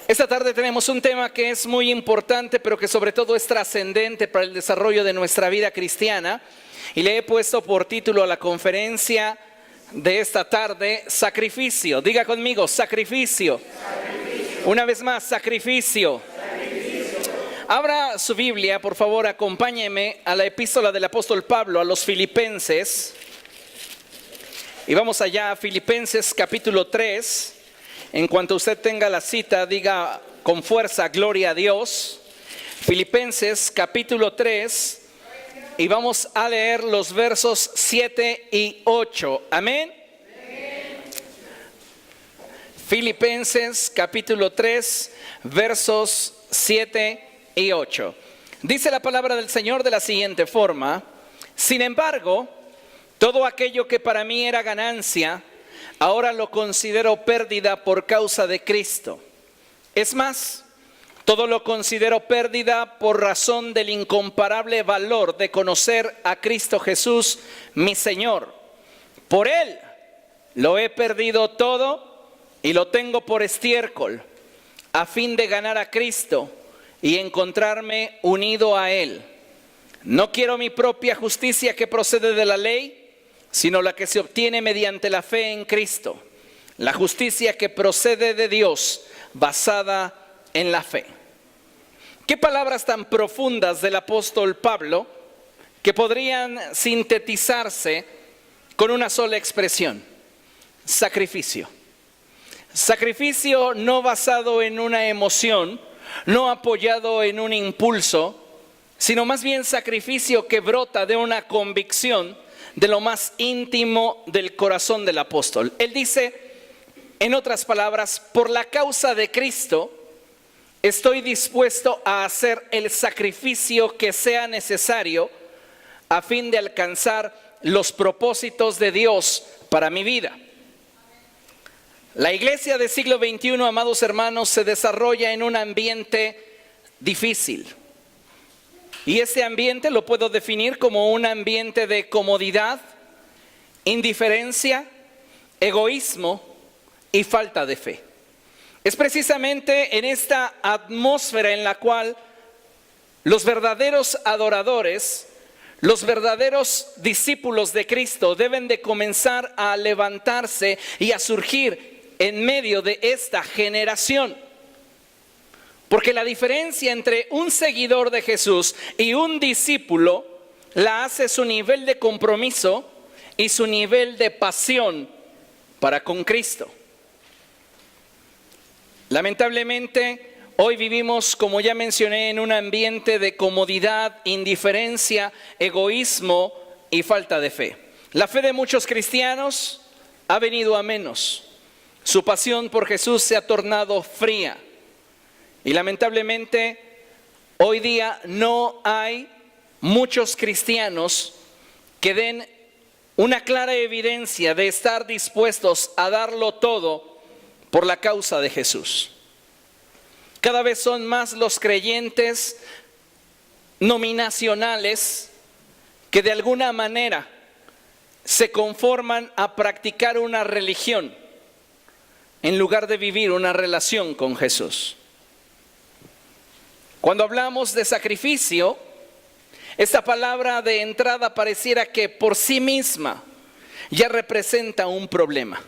Esta tarde tenemos un tema que es muy importante, pero que sobre todo es trascendente para el desarrollo de nuestra vida cristiana. Y le he puesto por título a la conferencia de esta tarde, sacrificio. Diga conmigo, sacrificio. Una vez más, sacrificio. Abra su Biblia, por favor, acompáñeme a la epístola del apóstol Pablo a los Filipenses. Y vamos allá a Filipenses capítulo 3. En cuanto usted tenga la cita, diga con fuerza, gloria a Dios. Filipenses capítulo 3. Y vamos a leer los versos 7 y 8. Amén. Filipenses capítulo 3, versos 7 y 8. Dice la palabra del Señor de la siguiente forma: sin embargo, todo aquello que para mí era ganancia, ahora lo considero pérdida por causa de Cristo. Es más, todo lo considero pérdida por razón del incomparable valor de conocer a Cristo Jesús, mi Señor. Por Él lo he perdido todo y lo tengo por estiércol, a fin de ganar a Cristo y encontrarme unido a Él. No quiero mi propia justicia que procede de la ley, sino la que se obtiene mediante la fe en Cristo, la justicia que procede de Dios, basada en la fe. Qué palabras tan profundas del apóstol Pablo que podrían sintetizarse con una sola expresión: sacrificio. Sacrificio no basado en una emoción, no apoyado en un impulso, sino más bien sacrificio que brota de una convicción de lo más íntimo del corazón del apóstol. Él dice, en otras palabras, por la causa de Cristo, estoy dispuesto a hacer el sacrificio que sea necesario a fin de alcanzar los propósitos de Dios para mi vida. La iglesia del siglo XXI, amados hermanos, se desarrolla en un ambiente difícil. Y ese ambiente lo puedo definir como un ambiente de comodidad, indiferencia, egoísmo y falta de fe. Es precisamente en esta atmósfera en la cual los verdaderos adoradores, los verdaderos discípulos de Cristo deben de comenzar a levantarse y a surgir en medio de esta generación. Porque la diferencia entre un seguidor de Jesús y un discípulo la hace su nivel de compromiso y su nivel de pasión para con Cristo. Lamentablemente, hoy vivimos, como ya mencioné, en un ambiente de comodidad, indiferencia, egoísmo y falta de fe. La fe de muchos cristianos ha venido a menos. Su pasión por Jesús se ha tornado fría. Y lamentablemente, hoy día no hay muchos cristianos que den una clara evidencia de estar dispuestos a darlo todo por la causa de Jesús. Cada vez son más los creyentes nominacionales que de alguna manera se conforman a practicar una religión en lugar de vivir una relación con Jesús. Cuando hablamos de sacrificio, esta palabra de entrada pareciera que por sí misma ya representa un problema.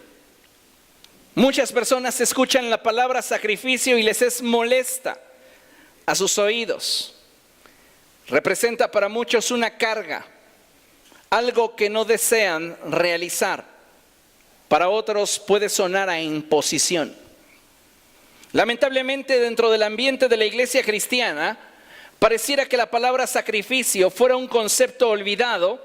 Muchas personas escuchan la palabra sacrificio y les es molesta a sus oídos. Representa para muchos una carga, algo que no desean realizar. Para otros puede sonar a imposición. Lamentablemente, dentro del ambiente de la iglesia cristiana, pareciera que la palabra sacrificio fuera un concepto olvidado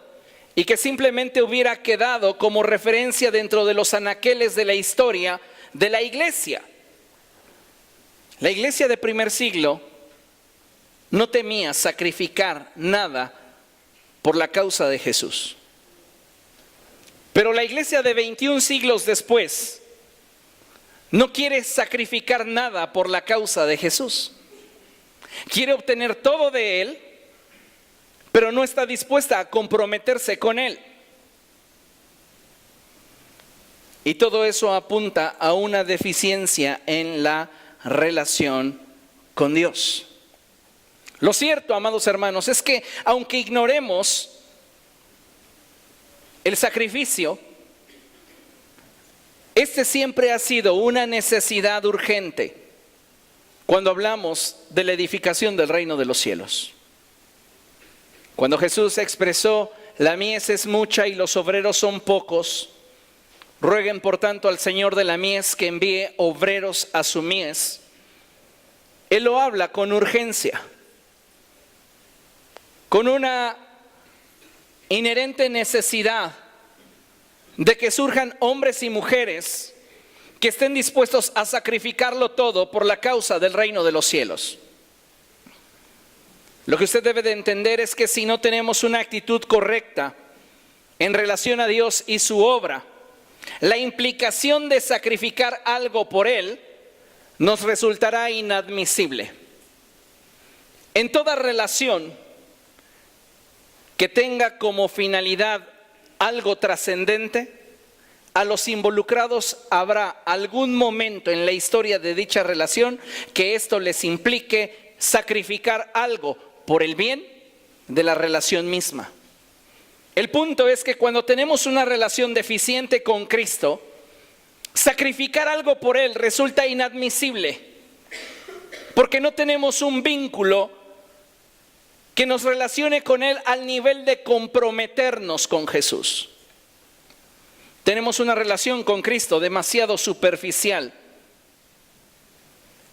y que simplemente hubiera quedado como referencia dentro de los anaqueles de la historia de la iglesia. La iglesia de primer siglo no temía sacrificar nada por la causa de Jesús. Pero la iglesia de 21 siglos después no quiere sacrificar nada por la causa de Jesús. Quiere obtener todo de Él, pero no está dispuesta a comprometerse con Él. Y todo eso apunta a una deficiencia en la relación con Dios. Lo cierto, amados hermanos, es que aunque ignoremos el sacrificio, este siempre ha sido una necesidad urgente cuando hablamos de la edificación del reino de los cielos. Cuando Jesús expresó: la mies es mucha y los obreros son pocos, rueguen por tanto al Señor de la mies que envíe obreros a su mies, Él lo habla con urgencia, con una inherente necesidad de que surjan hombres y mujeres que estén dispuestos a sacrificarlo todo por la causa del reino de los cielos. Lo que usted debe de entender es que si no tenemos una actitud correcta en relación a Dios y su obra, la implicación de sacrificar algo por Él nos resultará inadmisible. En toda relación que tenga como finalidad algo trascendente, a los involucrados habrá algún momento en la historia de dicha relación que esto les implique sacrificar algo por el bien de la relación misma. El punto es que cuando tenemos una relación deficiente con Cristo, sacrificar algo por Él resulta inadmisible, porque no tenemos un vínculo que nos relacione con Él al nivel de comprometernos con Jesús. Tenemos una relación con Cristo demasiado superficial,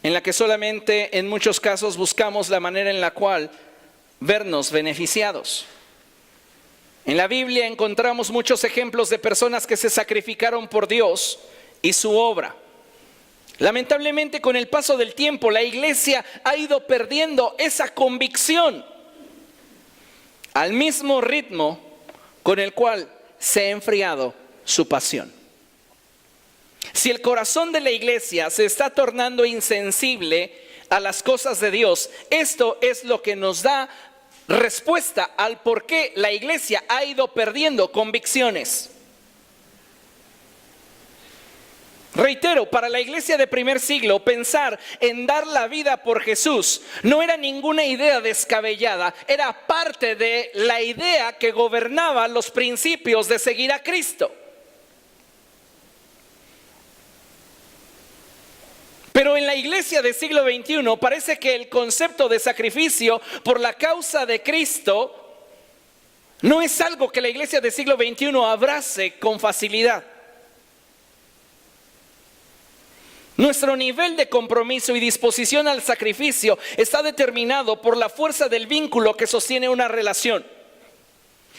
en la que solamente en muchos casos buscamos la manera en la cual vernos beneficiados. En la Biblia encontramos muchos ejemplos de personas que se sacrificaron por Dios y su obra. Lamentablemente, con el paso del tiempo, la iglesia ha ido perdiendo esa convicción al mismo ritmo con el cual se ha enfriado su pasión. Si el corazón de la iglesia se está tornando insensible a las cosas de Dios, esto es lo que nos da respuesta al por qué la iglesia ha ido perdiendo convicciones. Reitero, para la iglesia de primer siglo, pensar en dar la vida por Jesús no era ninguna idea descabellada, era parte de la idea que gobernaba los principios de seguir a Cristo. Pero en la iglesia del siglo XXI parece que el concepto de sacrificio por la causa de Cristo no es algo que la iglesia del siglo XXI abrace con facilidad. Nuestro nivel de compromiso y disposición al sacrificio está determinado por la fuerza del vínculo que sostiene una relación.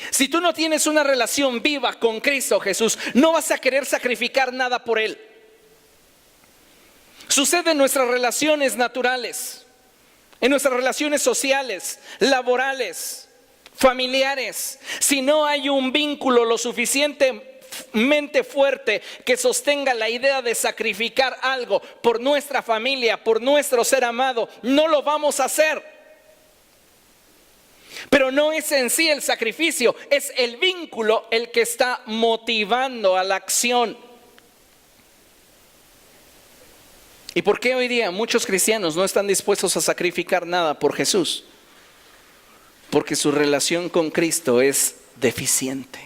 Si tú no tienes una relación viva con Cristo Jesús, no vas a querer sacrificar nada por Él. Sucede en nuestras relaciones naturales, en nuestras relaciones sociales, laborales, familiares. Si no hay un vínculo lo suficientemente fuerte que sostenga la idea de sacrificar algo por nuestra familia, por nuestro ser amado, no lo vamos a hacer. Pero no es en sí el sacrificio, es el vínculo el que está motivando a la acción. ¿Y por qué hoy día muchos cristianos no están dispuestos a sacrificar nada por Jesús? Porque su relación con Cristo es deficiente.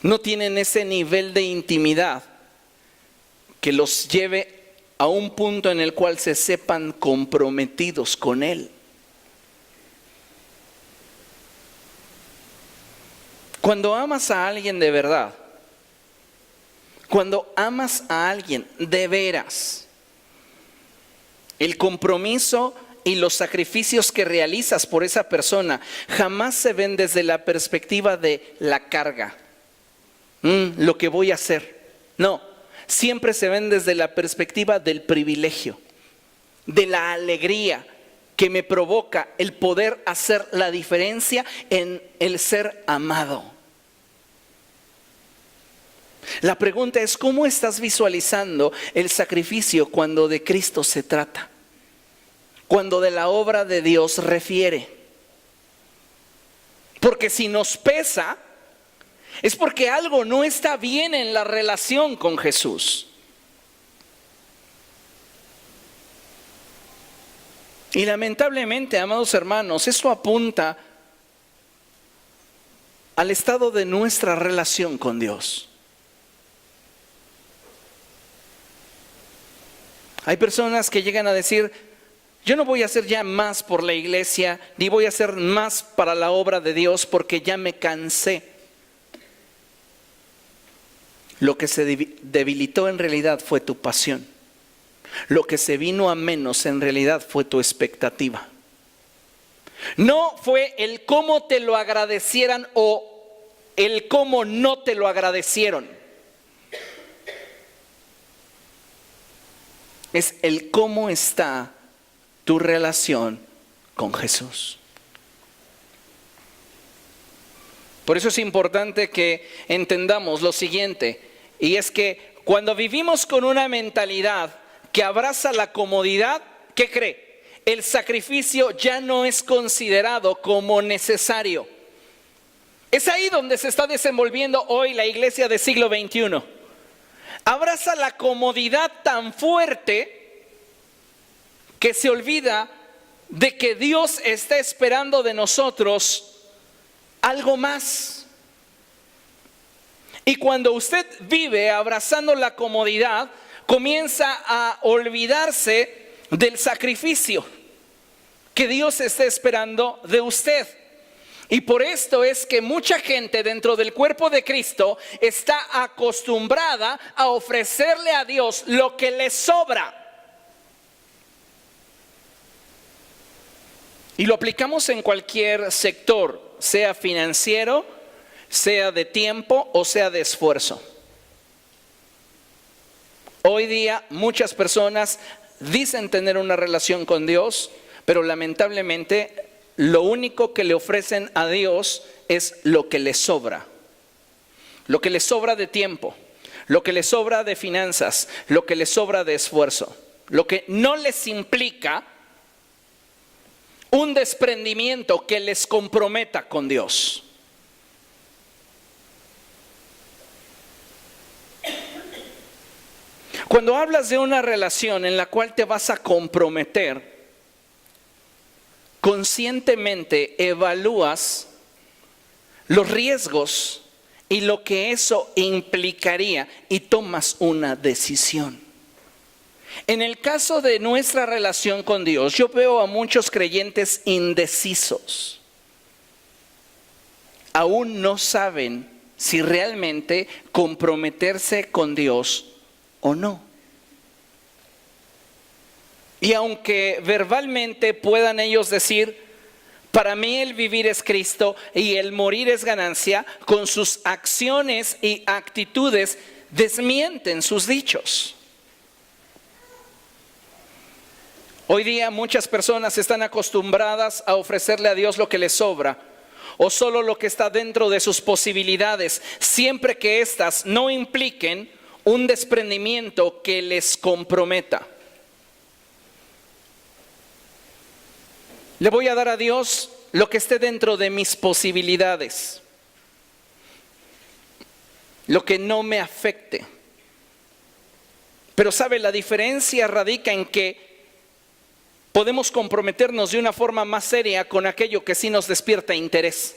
No tienen ese nivel de intimidad que los lleve a un punto en el cual se sepan comprometidos con Él. Cuando amas a alguien de verdad, cuando amas a alguien de veras, el compromiso y los sacrificios que realizas por esa persona jamás se ven desde la perspectiva de la carga, lo que voy a hacer. No, siempre se ven desde la perspectiva del privilegio, de la alegría que me provoca el poder hacer la diferencia en el ser amado. La pregunta es, ¿cómo estás visualizando el sacrificio cuando de Cristo se trata? Cuando de la obra de Dios refiere. Porque si nos pesa es porque algo no está bien en la relación con Jesús. Y lamentablemente, amados hermanos, eso apunta al estado de nuestra relación con Dios. Hay personas que llegan a decir: yo no voy a hacer ya más por la iglesia, ni voy a hacer más para la obra de Dios porque ya me cansé. Lo que se debilitó en realidad fue tu pasión. Lo que se vino a menos en realidad fue tu expectativa. No fue el cómo te lo agradecieran o el cómo no te lo agradecieron. Es el cómo está tu relación con Jesús. Por eso es importante que entendamos lo siguiente, y es que cuando vivimos con una mentalidad que abraza la comodidad, ¿qué cree? El sacrificio ya no es considerado como necesario. Es ahí donde se está desenvolviendo hoy la iglesia del siglo XXI. Abraza la comodidad tan fuerte que se olvida de que Dios está esperando de nosotros algo más. Y cuando usted vive abrazando la comodidad, comienza a olvidarse del sacrificio que Dios está esperando de usted. Y por esto es que mucha gente dentro del cuerpo de Cristo está acostumbrada a ofrecerle a Dios lo que le sobra. Y lo aplicamos en cualquier sector, sea financiero, sea de tiempo o sea de esfuerzo. Hoy día muchas personas dicen tener una relación con Dios, pero lamentablemente lo único que le ofrecen a Dios es lo que le sobra. Lo que le sobra de tiempo, lo que le sobra de finanzas, lo que le sobra de esfuerzo. Lo que no les implica un desprendimiento que les comprometa con Dios. Cuando hablas de una relación en la cual te vas a comprometer, conscientemente evalúas los riesgos y lo que eso implicaría y tomas una decisión. En el caso de nuestra relación con Dios, yo veo a muchos creyentes indecisos. Aún no saben si realmente comprometerse con Dios o no. Y aunque verbalmente puedan ellos decir: para mí el vivir es Cristo y el morir es ganancia, con sus acciones y actitudes desmienten sus dichos. Hoy día muchas personas están acostumbradas a ofrecerle a Dios lo que les sobra o solo lo que está dentro de sus posibilidades, siempre que éstas no impliquen un desprendimiento que les comprometa. Le voy a dar a Dios lo que esté dentro de mis posibilidades, lo que no me afecte. Pero sabe, la diferencia radica en que podemos comprometernos de una forma más seria con aquello que sí nos despierta interés.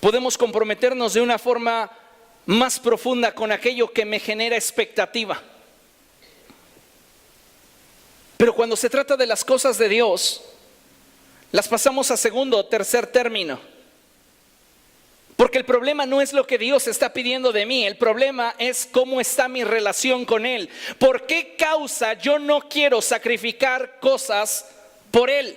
Podemos comprometernos de una forma más profunda con aquello que me genera expectativa. Pero cuando se trata de las cosas de Dios, las pasamos a segundo o tercer término. Porque el problema no es lo que Dios está pidiendo de mí, el problema es cómo está mi relación con Él. ¿Por qué causa yo no quiero sacrificar cosas por Él?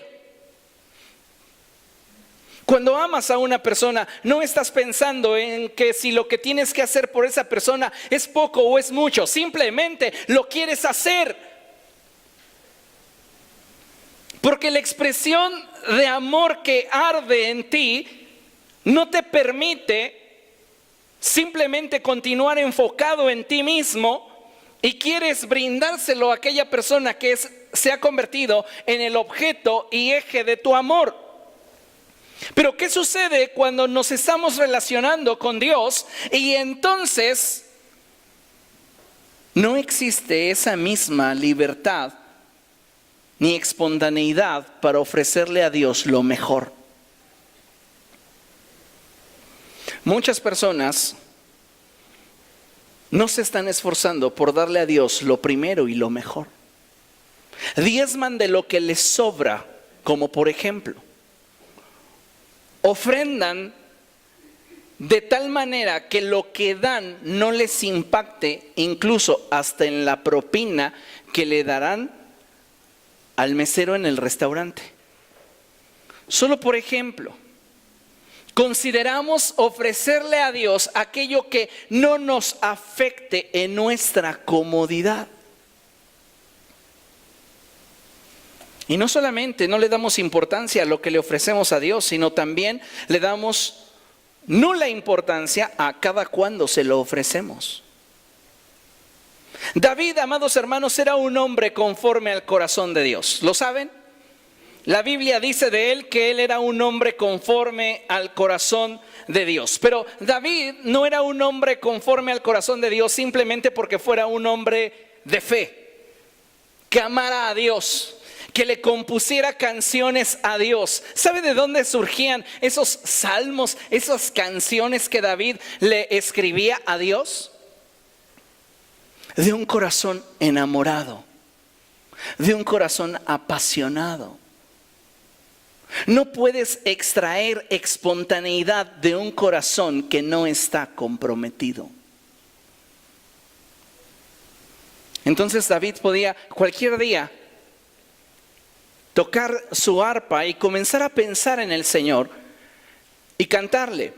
Cuando amas a una persona, no estás pensando en que si lo que tienes que hacer por esa persona es poco o es mucho, simplemente lo quieres hacer. Porque la expresión de amor que arde en ti no te permite simplemente continuar enfocado en ti mismo y quieres brindárselo a aquella persona que se ha convertido en el objeto y eje de tu amor. Pero ¿qué sucede cuando nos estamos relacionando con Dios y entonces no existe esa misma libertad ni espontaneidad para ofrecerle a Dios lo mejor? Muchas personas no se están esforzando por darle a Dios lo primero y lo mejor. Diezman de lo que les sobra, como por ejemplo, ofrendan de tal manera que lo que dan no les impacte, incluso hasta en la propina que le darán al mesero en el restaurante. Solo por ejemplo, consideramos ofrecerle a Dios aquello que no nos afecte en nuestra comodidad. Y no solamente no le damos importancia a lo que le ofrecemos a Dios, sino también le damos nula importancia a cada cuando se lo ofrecemos. David, amados hermanos, era un hombre conforme al corazón de Dios. ¿Lo saben? La Biblia dice de él que él era un hombre conforme al corazón de Dios. Pero David no era un hombre conforme al corazón de Dios simplemente porque fuera un hombre de fe, que amara a Dios, que le compusiera canciones a Dios. ¿Sabe de dónde surgían esos salmos, esas canciones que David le escribía a Dios? De un corazón enamorado, de un corazón apasionado. No puedes extraer espontaneidad de un corazón que no está comprometido. Entonces David podía cualquier día tocar su arpa y comenzar a pensar en el Señor y cantarle: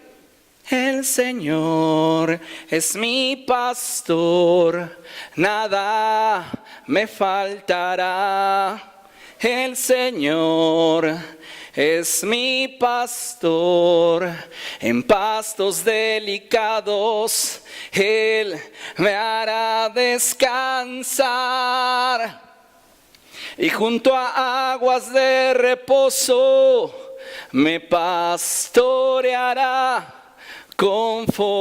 el Señor es mi pastor, nada me faltará. El Señor es mi pastor, en pastos delicados Él me hará descansar. Y junto a aguas de reposo me pastoreará, confortará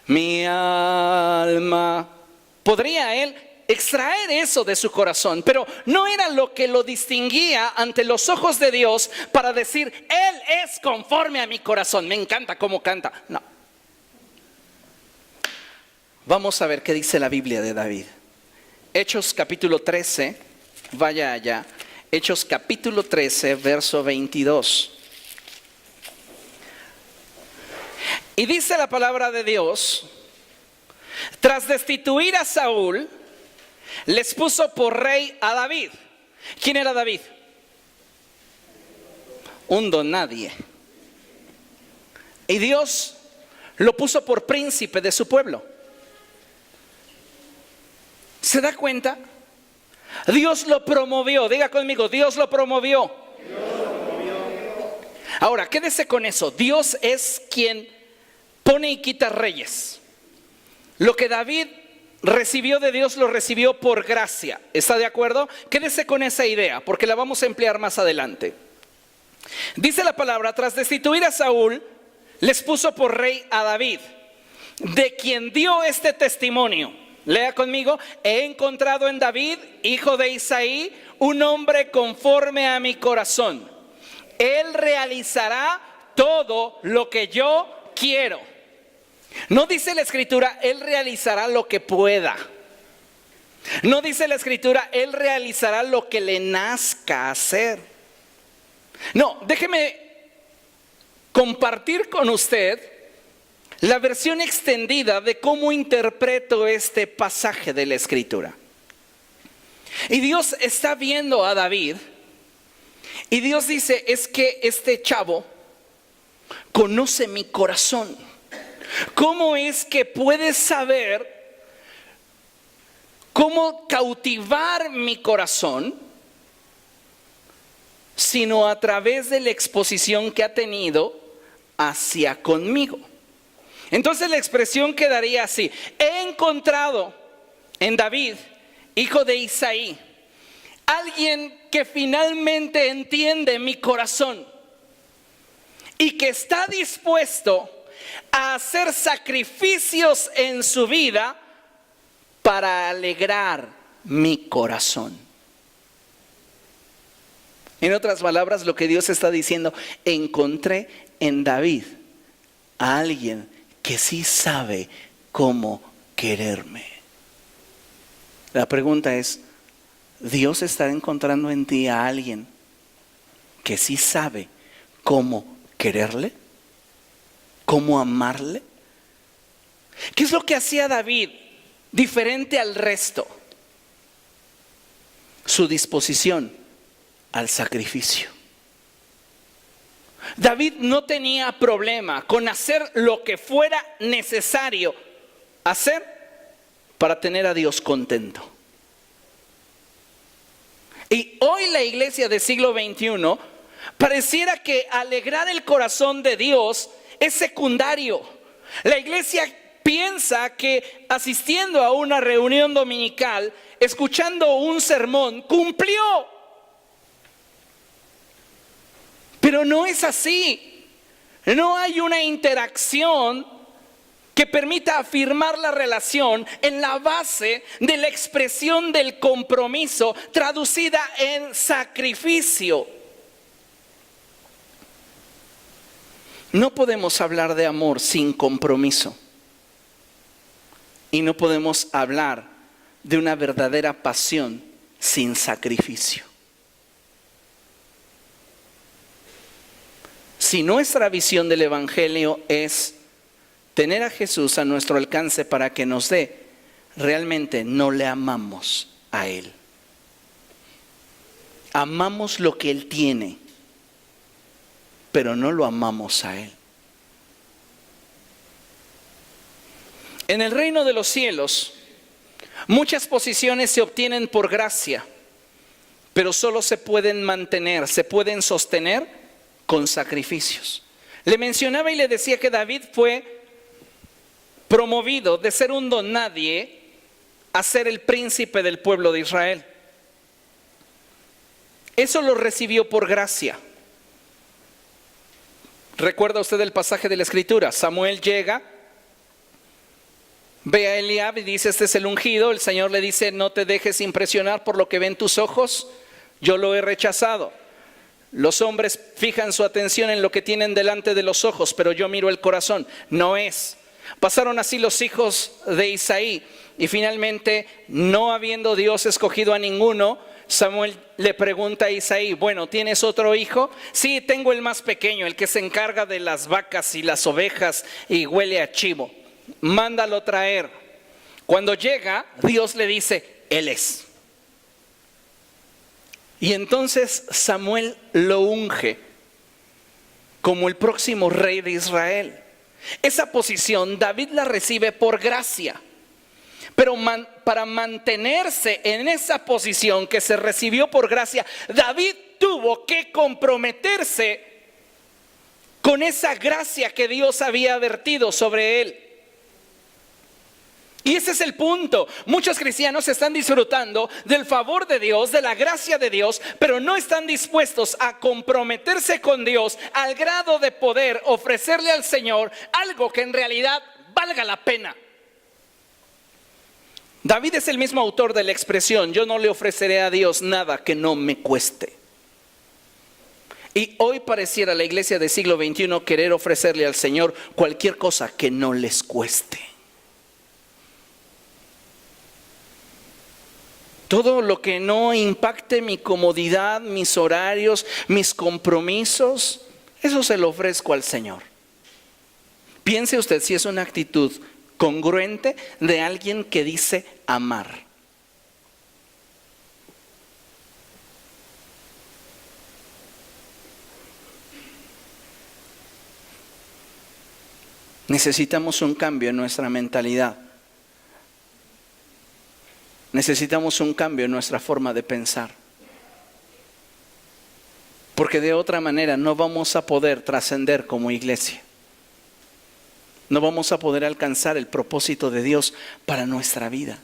mi alma. ¿Podría él extraer eso de su corazón? Pero no era lo que lo distinguía ante los ojos de Dios para decir: Él es conforme a mi corazón. Me encanta cómo canta. No. Vamos a ver qué dice la Biblia de David. Hechos capítulo 13, vaya allá. Hechos capítulo 13, verso 22. Y dice la palabra de Dios: tras destituir a Saúl, les puso por rey a David. ¿Quién era David? Un don nadie. Y Dios lo puso por príncipe de su pueblo. ¿Se da cuenta? Dios lo promovió. Diga conmigo: Dios lo promovió. Ahora, quédese con eso. Dios es quien pone y quita reyes. Lo que David recibió de Dios lo recibió por gracia. ¿Está de acuerdo? Quédese con esa idea porque la vamos a emplear más adelante. Dice la palabra: tras destituir a Saúl, les puso por rey a David, de quien dio este testimonio. Lea conmigo: he encontrado en David, hijo de Isaí, un hombre conforme a mi corazón. Él realizará todo lo que yo quiero. No dice la Escritura: Él realizará lo que pueda. No dice la Escritura: Él realizará lo que le nazca hacer. No, déjeme compartir con usted la versión extendida de cómo interpreto este pasaje de la Escritura. Y Dios está viendo a David y Dios dice: es que este chavo conoce mi corazón. ¿Cómo es que puedes saber cómo cautivar mi corazón? Sino a través de la exposición que ha tenido hacia conmigo. Entonces la expresión quedaría así: he encontrado en David, hijo de Isaí, alguien que finalmente entiende mi corazón y que está dispuesto a hacer sacrificios en su vida para alegrar mi corazón. En otras palabras, lo que Dios está diciendo, encontré en David a alguien que sí sabe cómo quererme. La pregunta es, ¿Dios está encontrando en ti a alguien que sí sabe cómo quererle? ¿Cómo amarle? ¿Qué es lo que hacía David diferente al resto? Su disposición al sacrificio. David no tenía problema con hacer lo que fuera necesario hacer para tener a Dios contento. Y hoy la iglesia del siglo XXI pareciera que alegrar el corazón de Dios es secundario. La iglesia piensa que asistiendo a una reunión dominical, escuchando un sermón, cumplió. Pero no es así. No hay una interacción que permita afirmar la relación en la base de la expresión del compromiso traducida en sacrificio. No podemos hablar de amor sin compromiso. Y no podemos hablar de una verdadera pasión sin sacrificio. Si nuestra visión del Evangelio es tener a Jesús a nuestro alcance para que nos dé, realmente no le amamos a Él. Amamos lo que Él tiene, pero no lo amamos a Él. En el reino de los cielos, muchas posiciones se obtienen por gracia, pero solo se pueden mantener, se pueden sostener con sacrificios. Le mencionaba y le decía que David fue promovido de ser un don nadie a ser el príncipe del pueblo de Israel. Eso lo recibió por gracia. ¿Recuerda usted el pasaje de la Escritura? Samuel llega, ve a Eliab y dice, este es el ungido. El Señor le dice, no te dejes impresionar por lo que ven tus ojos, yo lo he rechazado. Los hombres fijan su atención en lo que tienen delante de los ojos, pero yo miro el corazón. No es. Pasaron así los hijos de Isaí y finalmente, no habiendo Dios escogido a ninguno, Samuel le pregunta a Isaí, bueno, ¿tienes otro hijo? Sí, tengo el más pequeño, el que se encarga de las vacas y las ovejas y huele a chivo. Mándalo traer. Cuando llega, Dios le dice, él es. Y entonces Samuel lo unge como el próximo rey de Israel. Esa posición David la recibe por gracia. Pero para mantenerse en esa posición que se recibió por gracia, David tuvo que comprometerse con esa gracia que Dios había vertido sobre él. Y ese es el punto. Muchos cristianos están disfrutando del favor de Dios, de la gracia de Dios, pero no están dispuestos a comprometerse con Dios al grado de poder ofrecerle al Señor algo que en realidad valga la pena. David es el mismo autor de la expresión, yo no le ofreceré a Dios nada que no me cueste. Y hoy pareciera la iglesia del siglo XXI querer ofrecerle al Señor cualquier cosa que no les cueste. Todo lo que no impacte mi comodidad, mis horarios, mis compromisos, eso se lo ofrezco al Señor. Piense usted si es una actitud congruente de alguien que dice amar. Necesitamos un cambio en nuestra mentalidad. Necesitamos un cambio en nuestra forma de pensar. Porque de otra manera no vamos a poder trascender como iglesia. No vamos a poder alcanzar el propósito de Dios para nuestra vida.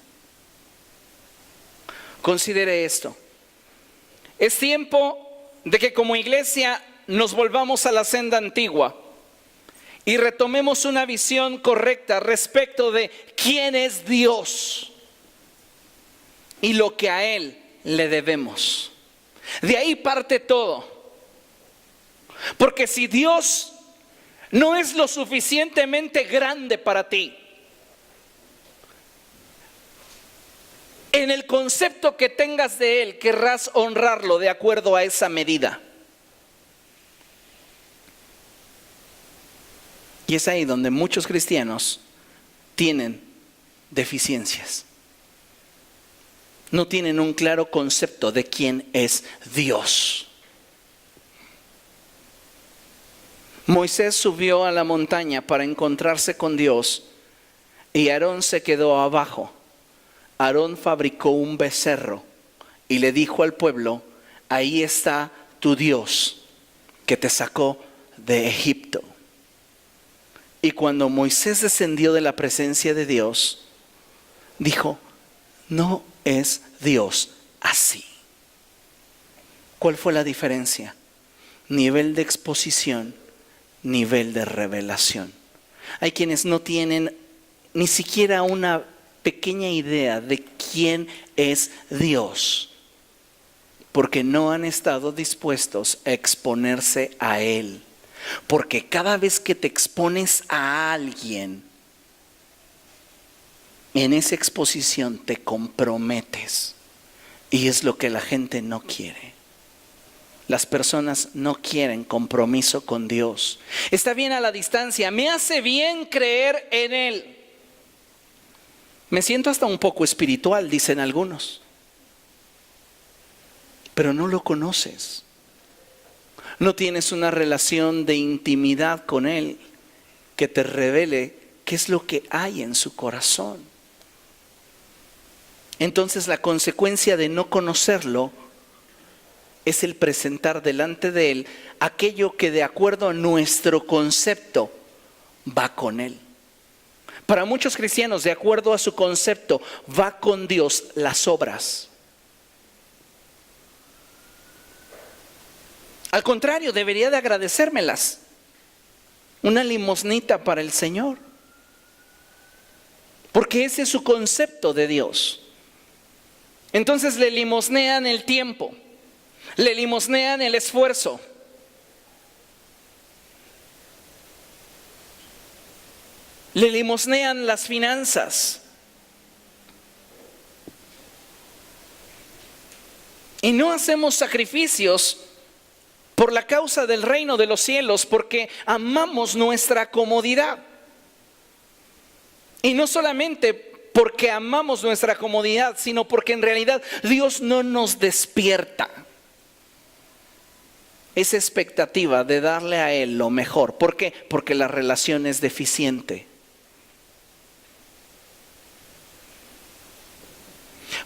Considere esto. Es tiempo de que como iglesia nos volvamos a la senda antigua y retomemos una visión correcta respecto de quién es Dios y lo que a Él le debemos. De ahí parte todo. Porque si Dios no es lo suficientemente grande para ti, en el concepto que tengas de Él, querrás honrarlo de acuerdo a esa medida. Y es ahí donde muchos cristianos tienen deficiencias. No tienen un claro concepto de quién es Dios. Moisés subió a la montaña para encontrarse con Dios y Aarón se quedó abajo. Aarón fabricó un becerro y le dijo al pueblo: ahí está tu Dios que te sacó de Egipto. Y cuando Moisés descendió de la presencia de Dios, dijo: no es Dios así. ¿Cuál fue la diferencia? Nivel de exposición, nivel de revelación. Hay quienes no tienen ni siquiera una pequeña idea de quién es Dios, porque no han estado dispuestos a exponerse a Él. Porque cada vez que te expones a alguien, en esa exposición te comprometes. Y es lo que la gente no quiere. Las personas no quieren compromiso con Dios. Está bien a la distancia, me hace bien creer en Él. Me siento hasta un poco espiritual, dicen algunos. Pero no lo conoces. No tienes una relación de intimidad con Él que te revele qué es lo que hay en su corazón. Entonces la consecuencia de no conocerlo es el presentar delante de Él aquello que de acuerdo a nuestro concepto va con Él. Para muchos cristianos, de acuerdo a su concepto, va con Dios las obras. Al contrario, debería de agradecérmelas. Una limosnita para el Señor. Porque ese es su concepto de Dios. Entonces le limosnean el tiempo, le limosnean el esfuerzo. Le limosnean las finanzas. Y no hacemos sacrificios por la causa del reino de los cielos, porque amamos nuestra comodidad. Y no solamente porque amamos nuestra comodidad, sino porque en realidad Dios no nos despierta esa expectativa de darle a Él lo mejor. ¿Por qué? Porque la relación es deficiente.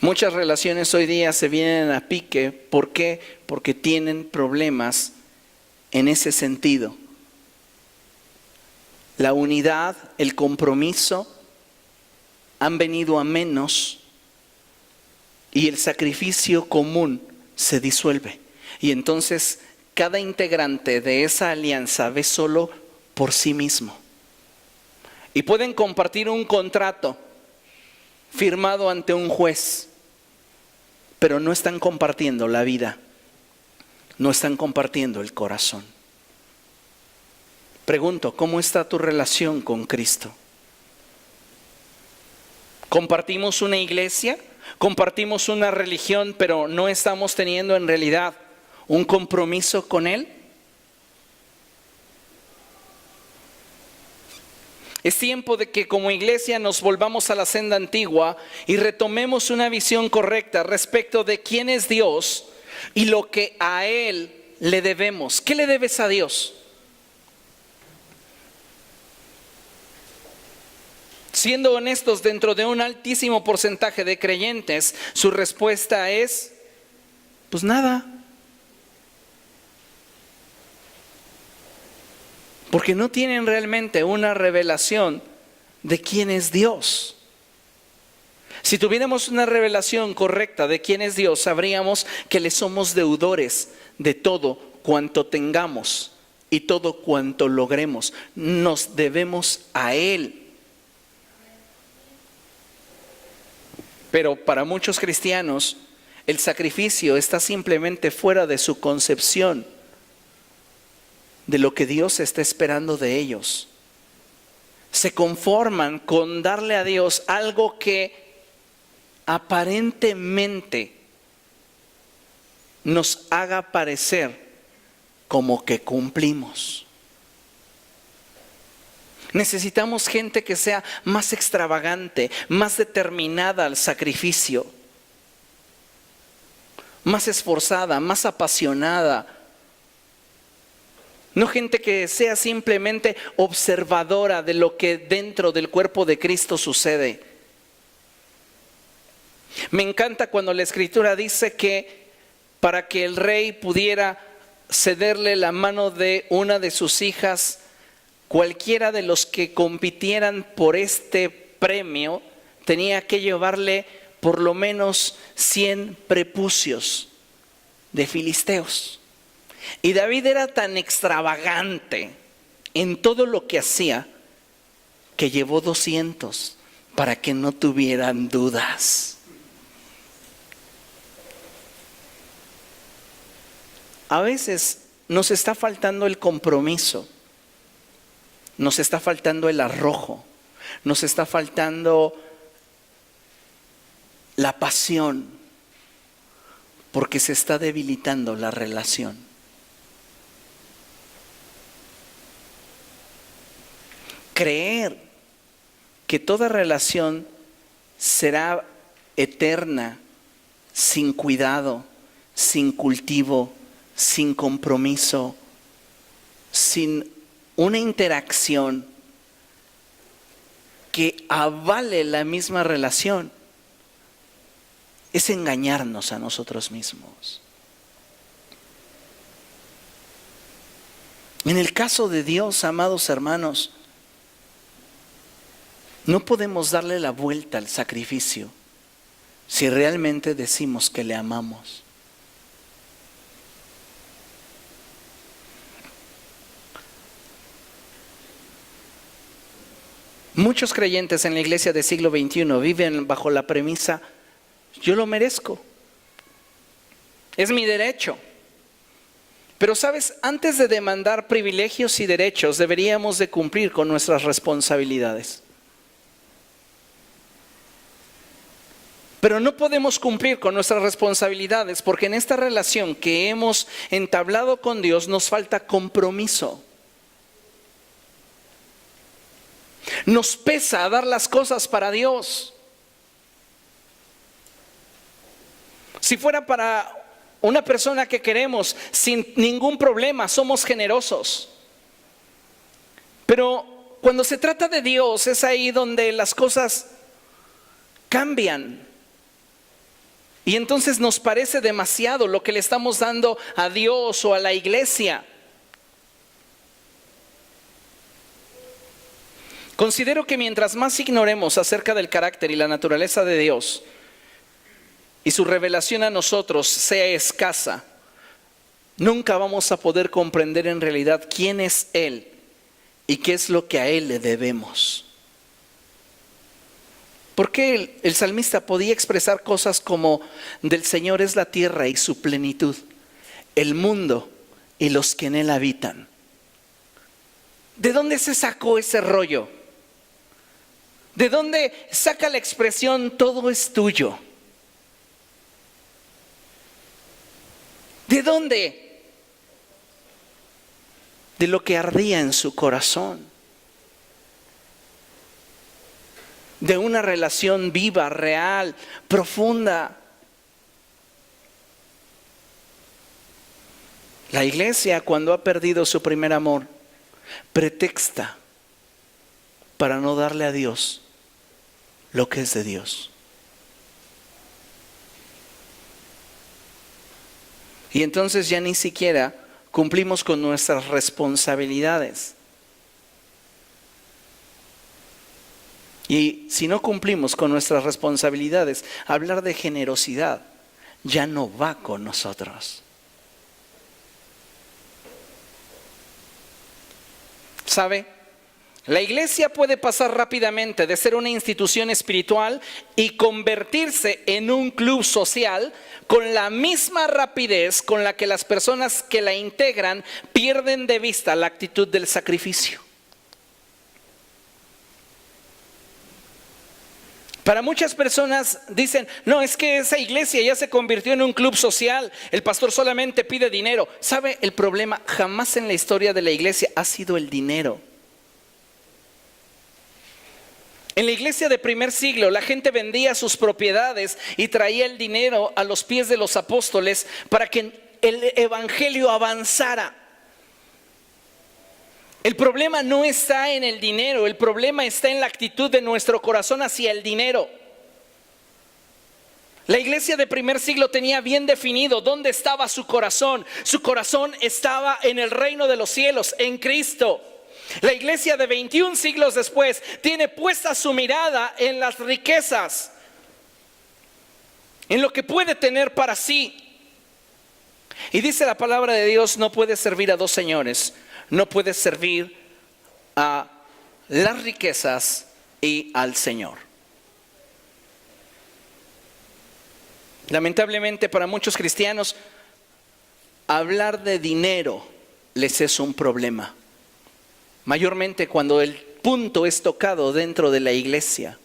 Muchas relaciones hoy día se vienen a pique. ¿Por qué? Porque tienen problemas en ese sentido. La unidad, el compromiso han venido a menos y el sacrificio común se disuelve. Y entonces cada integrante de esa alianza ve solo por sí mismo. Y pueden compartir un contrato firmado ante un juez, pero no están compartiendo la vida, no están compartiendo el corazón. Pregunto, ¿cómo está tu relación con Cristo? ¿Compartimos una iglesia? ¿Compartimos una religión, pero no estamos teniendo en realidad un compromiso con Él? Es tiempo de que como iglesia nos volvamos a la senda antigua y retomemos una visión correcta respecto de quién es Dios y lo que a Él le debemos. ¿Qué le debes a Dios? Siendo honestos, dentro de un altísimo porcentaje de creyentes, su respuesta es: pues nada. Porque no tienen realmente una revelación de quién es Dios. Si tuviéramos una revelación correcta de quién es Dios, sabríamos que le somos deudores de todo cuanto tengamos y todo cuanto logremos. Nos debemos a Él. Pero para muchos cristianos, el sacrificio está simplemente fuera de su concepción de lo que Dios está esperando de ellos. Se conforman con darle a Dios algo que aparentemente nos haga parecer como que cumplimos. Necesitamos gente que sea más extravagante, más determinada al sacrificio, más esforzada, más apasionada. No gente que sea simplemente observadora de lo que dentro del cuerpo de Cristo sucede. Me encanta cuando la Escritura dice que para que el rey pudiera cederle la mano de una de sus hijas, cualquiera de los que compitieran por este premio tenía que llevarle por lo menos 100 prepucios de filisteos. Y David era tan extravagante en todo lo que hacía que llevó 200 para que no tuvieran dudas. A veces nos está faltando el compromiso, nos está faltando el arrojo, nos está faltando la pasión, porque se está debilitando la relación. Creer que toda relación será eterna, sin cuidado, sin cultivo, sin compromiso, sin una interacción que avale la misma relación, es engañarnos a nosotros mismos. En el caso de Dios, amados hermanos, no podemos darle la vuelta al sacrificio si realmente decimos que le amamos. Muchos creyentes en la iglesia del siglo XXI viven bajo la premisa: yo lo merezco, es mi derecho. Pero sabes, antes de demandar privilegios y derechos, deberíamos de cumplir con nuestras responsabilidades. Pero no podemos cumplir con nuestras responsabilidades porque en esta relación que hemos entablado con Dios nos falta compromiso. Nos pesa dar las cosas para Dios. Si fuera para una persona que queremos, sin ningún problema, somos generosos. Pero cuando se trata de Dios, es ahí donde las cosas cambian. Y entonces nos parece demasiado lo que le estamos dando a Dios o a la iglesia. Considero que mientras más ignoremos acerca del carácter y la naturaleza de Dios y su revelación a nosotros sea escasa, nunca vamos a poder comprender en realidad quién es Él y qué es lo que a Él le debemos. ¿Por qué el salmista podía expresar cosas como: del Señor es la tierra y su plenitud, el mundo y los que en él habitan? ¿De dónde se sacó ese rollo? ¿De dónde saca la expresión todo es tuyo? ¿De dónde? De lo que ardía en su corazón. De una relación viva, real, profunda. La iglesia, cuando ha perdido su primer amor, pretexta para no darle a Dios lo que es de Dios. Y entonces ya ni siquiera cumplimos con nuestras responsabilidades. Y si no cumplimos con nuestras responsabilidades, hablar de generosidad ya no va con nosotros. ¿Sabe? La iglesia puede pasar rápidamente de ser una institución espiritual y convertirse en un club social con la misma rapidez con la que las personas que la integran pierden de vista la actitud del sacrificio. Para muchas personas dicen, no, es que esa iglesia ya se convirtió en un club social, el pastor solamente pide dinero. ¿Sabe? El problema jamás en la historia de la iglesia ha sido el dinero. En la iglesia de primer siglo, la gente vendía sus propiedades y traía el dinero a los pies de los apóstoles para que el evangelio avanzara. El problema no está en el dinero, el problema está en la actitud de nuestro corazón hacia el dinero. La iglesia de primer siglo tenía bien definido dónde estaba su corazón. Su corazón estaba en el reino de los cielos, en Cristo. La iglesia de 21 siglos después tiene puesta su mirada en las riquezas, en lo que puede tener para sí. Y dice la palabra de Dios, no puedes servir a dos señores, no puedes servir a las riquezas y al Señor. Lamentablemente para muchos cristianos, hablar de dinero les es un problema. Mayormente cuando el punto es tocado dentro de la iglesia.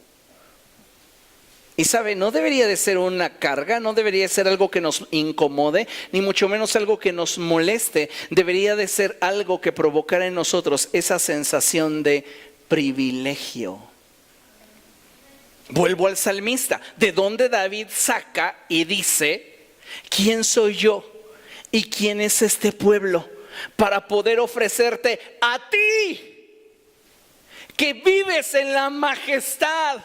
Y sabe, no debería de ser una carga, no debería ser algo que nos incomode, ni mucho menos algo que nos moleste. Debería de ser algo que provocara en nosotros esa sensación de privilegio. Vuelvo al salmista, de donde David saca y dice, ¿quién soy yo y quién es este pueblo para poder ofrecerte a ti, que vives en la majestad,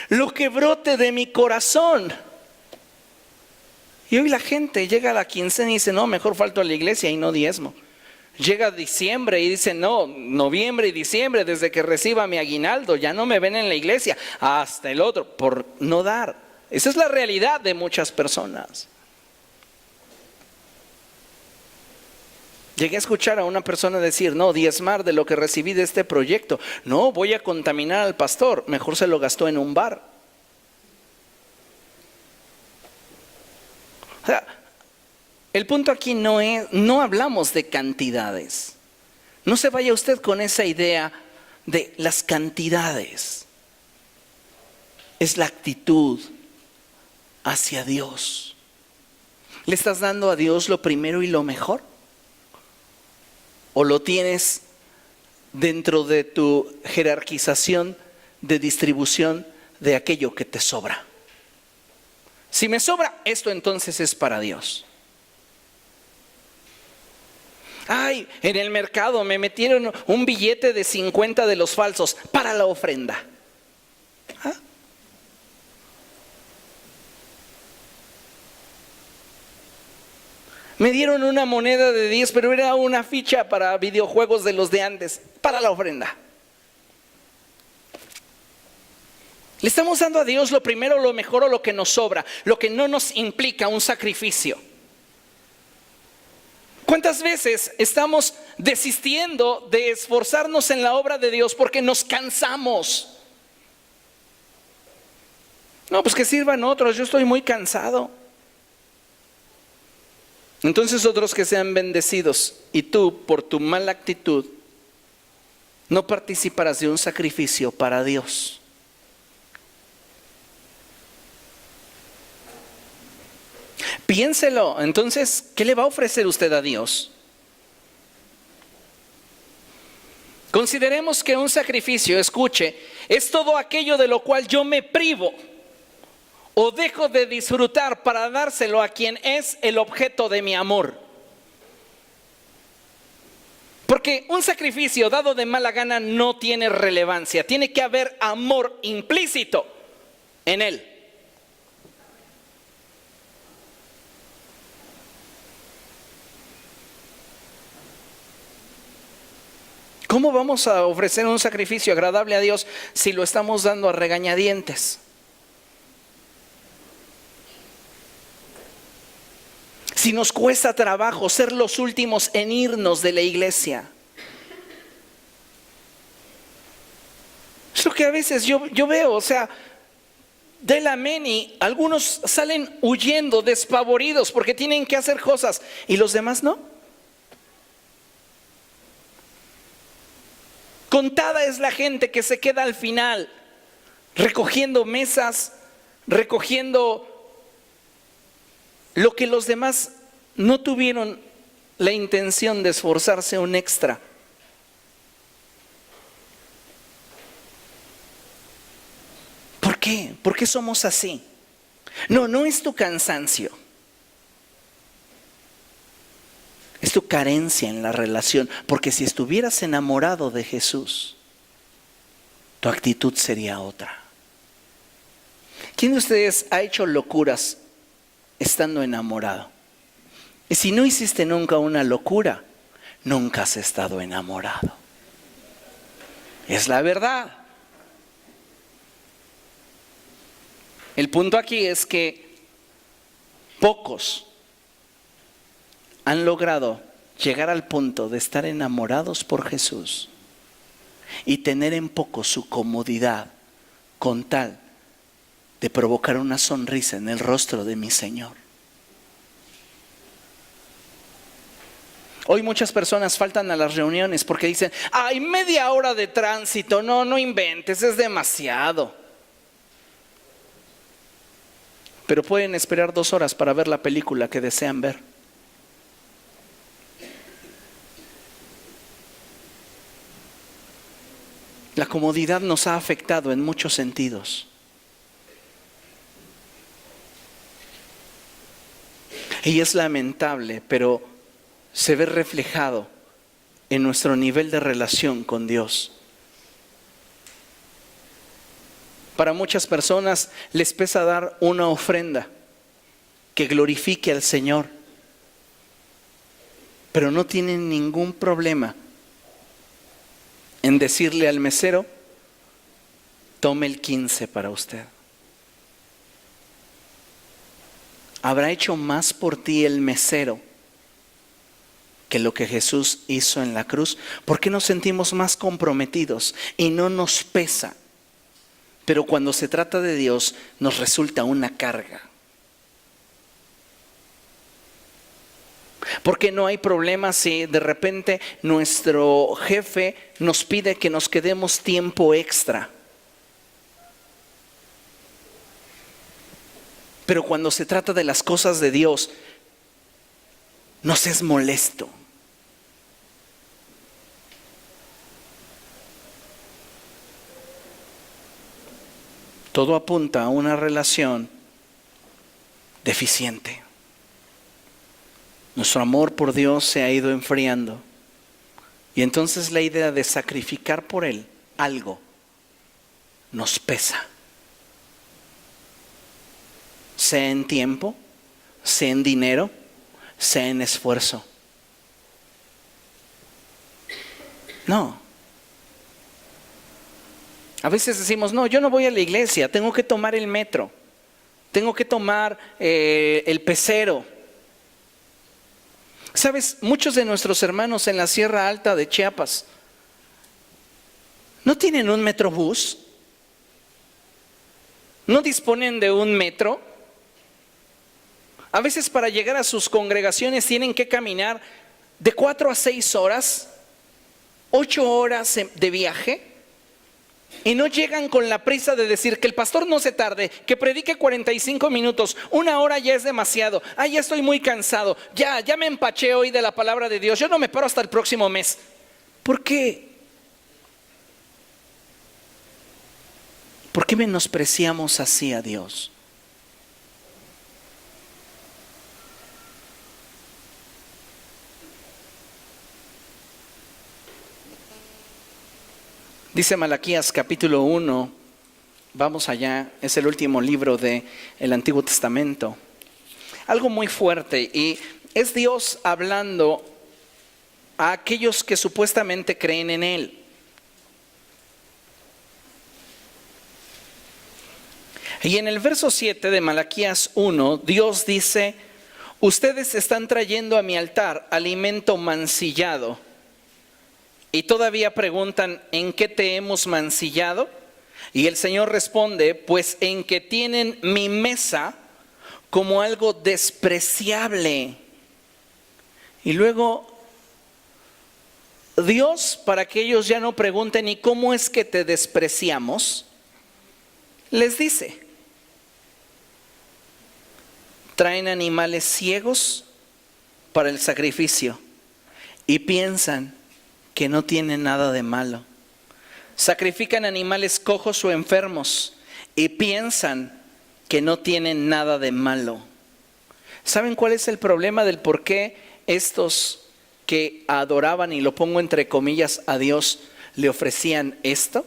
lo que brote de mi corazón? Y hoy la gente llega a la quincena y dice, no, mejor falto a la iglesia y no diezmo. Llega diciembre y dice, no, noviembre y diciembre, desde que reciba mi aguinaldo, ya no me ven en la iglesia, hasta el otro, por no dar. Esa es la realidad de muchas personas. Llegué a escuchar a una persona decir, no, diezmar de lo que recibí de este proyecto. No, voy a contaminar al pastor, mejor se lo gastó en un bar. O sea, el punto aquí no hablamos de cantidades. No se vaya usted con esa idea de las cantidades. Es la actitud hacia Dios. ¿Le estás dando a Dios lo primero y lo mejor? ¿O lo tienes dentro de tu jerarquización de distribución de aquello que te sobra? Si me sobra, esto entonces es para Dios. Ay, en el mercado me metieron un billete de 50 de los falsos para la ofrenda. ¿Ah? Me dieron una moneda de 10, pero era una ficha para videojuegos de los de antes, para la ofrenda. Le estamos dando a Dios lo primero, lo mejor o lo que nos sobra, lo que no nos implica un sacrificio. ¿Cuántas veces estamos desistiendo de esforzarnos en la obra de Dios porque nos cansamos? No, pues que sirvan otros, yo estoy muy cansado. Entonces otros que sean bendecidos y tú por tu mala actitud no participarás de un sacrificio para Dios. Piénselo, entonces, ¿qué le va a ofrecer usted a Dios? Consideremos que un sacrificio, escuche, es todo aquello de lo cual yo me privo o dejo de disfrutar para dárselo a quien es el objeto de mi amor. Porque un sacrificio dado de mala gana no tiene relevancia, tiene que haber amor implícito en él. ¿Cómo vamos a ofrecer un sacrificio agradable a Dios si lo estamos dando a regañadientes? Si nos cuesta trabajo ser los últimos en irnos de la iglesia. Es lo que a veces yo veo, o sea, del amén y algunos salen huyendo, despavoridos porque tienen que hacer cosas y los demás no. Contada es la gente que se queda al final recogiendo mesas, recogiendo lo que los demás no tuvieron la intención de esforzarse un extra. ¿Por qué? ¿Por qué somos así? No es tu cansancio. Es tu carencia en la relación. Porque si estuvieras enamorado de Jesús, tu actitud sería otra. ¿Quién de ustedes ha hecho locuras estando enamorado? Y si no hiciste nunca una locura, nunca has estado enamorado. Es la verdad. El punto aquí es que pocos han logrado llegar al punto de estar enamorados por Jesús y tener en poco su comodidad con tal de provocar una sonrisa en el rostro de mi Señor. Hoy muchas personas faltan a las reuniones porque dicen, ay, media hora de tránsito, no inventes, es demasiado. Pero pueden esperar 2 horas para ver la película que desean ver. La comodidad nos ha afectado en muchos sentidos. Y es lamentable, pero se ve reflejado en nuestro nivel de relación con Dios. Para muchas personas les pesa dar una ofrenda que glorifique al Señor, pero no tienen ningún problema en decirle al mesero, tome el 15 para usted. ¿Habrá hecho más por ti el mesero que lo que Jesús hizo en la cruz? ¿Por qué nos sentimos más comprometidos y no nos pesa? Pero cuando se trata de Dios, nos resulta una carga. Porque no hay problema si de repente nuestro jefe nos pide que nos quedemos tiempo extra. Pero cuando se trata de las cosas de Dios, nos es molesto. Todo apunta a una relación deficiente. Nuestro amor por Dios se ha ido enfriando. Y entonces la idea de sacrificar por Él algo nos pesa. Sea en tiempo, sea en dinero, sea en esfuerzo. No. A veces decimos, no, yo no voy a la iglesia, tengo que tomar el metro, tengo que tomar el pecero. ¿Sabes? Muchos de nuestros hermanos en la Sierra Alta de Chiapas no tienen un metrobús, no disponen de un metro. A veces para llegar a sus congregaciones tienen que caminar de 4 a 6 horas, 8 horas de viaje. Y no llegan con la prisa de decir que el pastor no se tarde, que predique 45 minutos, 1 hora ya es demasiado. Ay, ya estoy muy cansado, ya me empaché hoy de la palabra de Dios, yo no me paro hasta el próximo mes. ¿Por qué? ¿Por qué menospreciamos así a Dios? Dice Malaquías capítulo 1, vamos allá, es el último libro del Antiguo Testamento. Algo muy fuerte y es Dios hablando a aquellos que supuestamente creen en Él. Y en el verso 7 de Malaquías 1, Dios dice: ustedes están trayendo a mi altar alimento mancillado. Y todavía preguntan: ¿en qué te hemos mancillado? Y el Señor responde: pues en que tienen mi mesa como algo despreciable. Y luego Dios, para que ellos ya no pregunten: ¿y cómo es que te despreciamos?, les dice: traen animales ciegos para el sacrificio y piensan que no tienen nada de malo. Sacrifican animales cojos o enfermos y piensan que no tienen nada de malo. ¿Saben cuál es el problema del por qué estos que adoraban, y lo pongo entre comillas, a Dios, le ofrecían esto?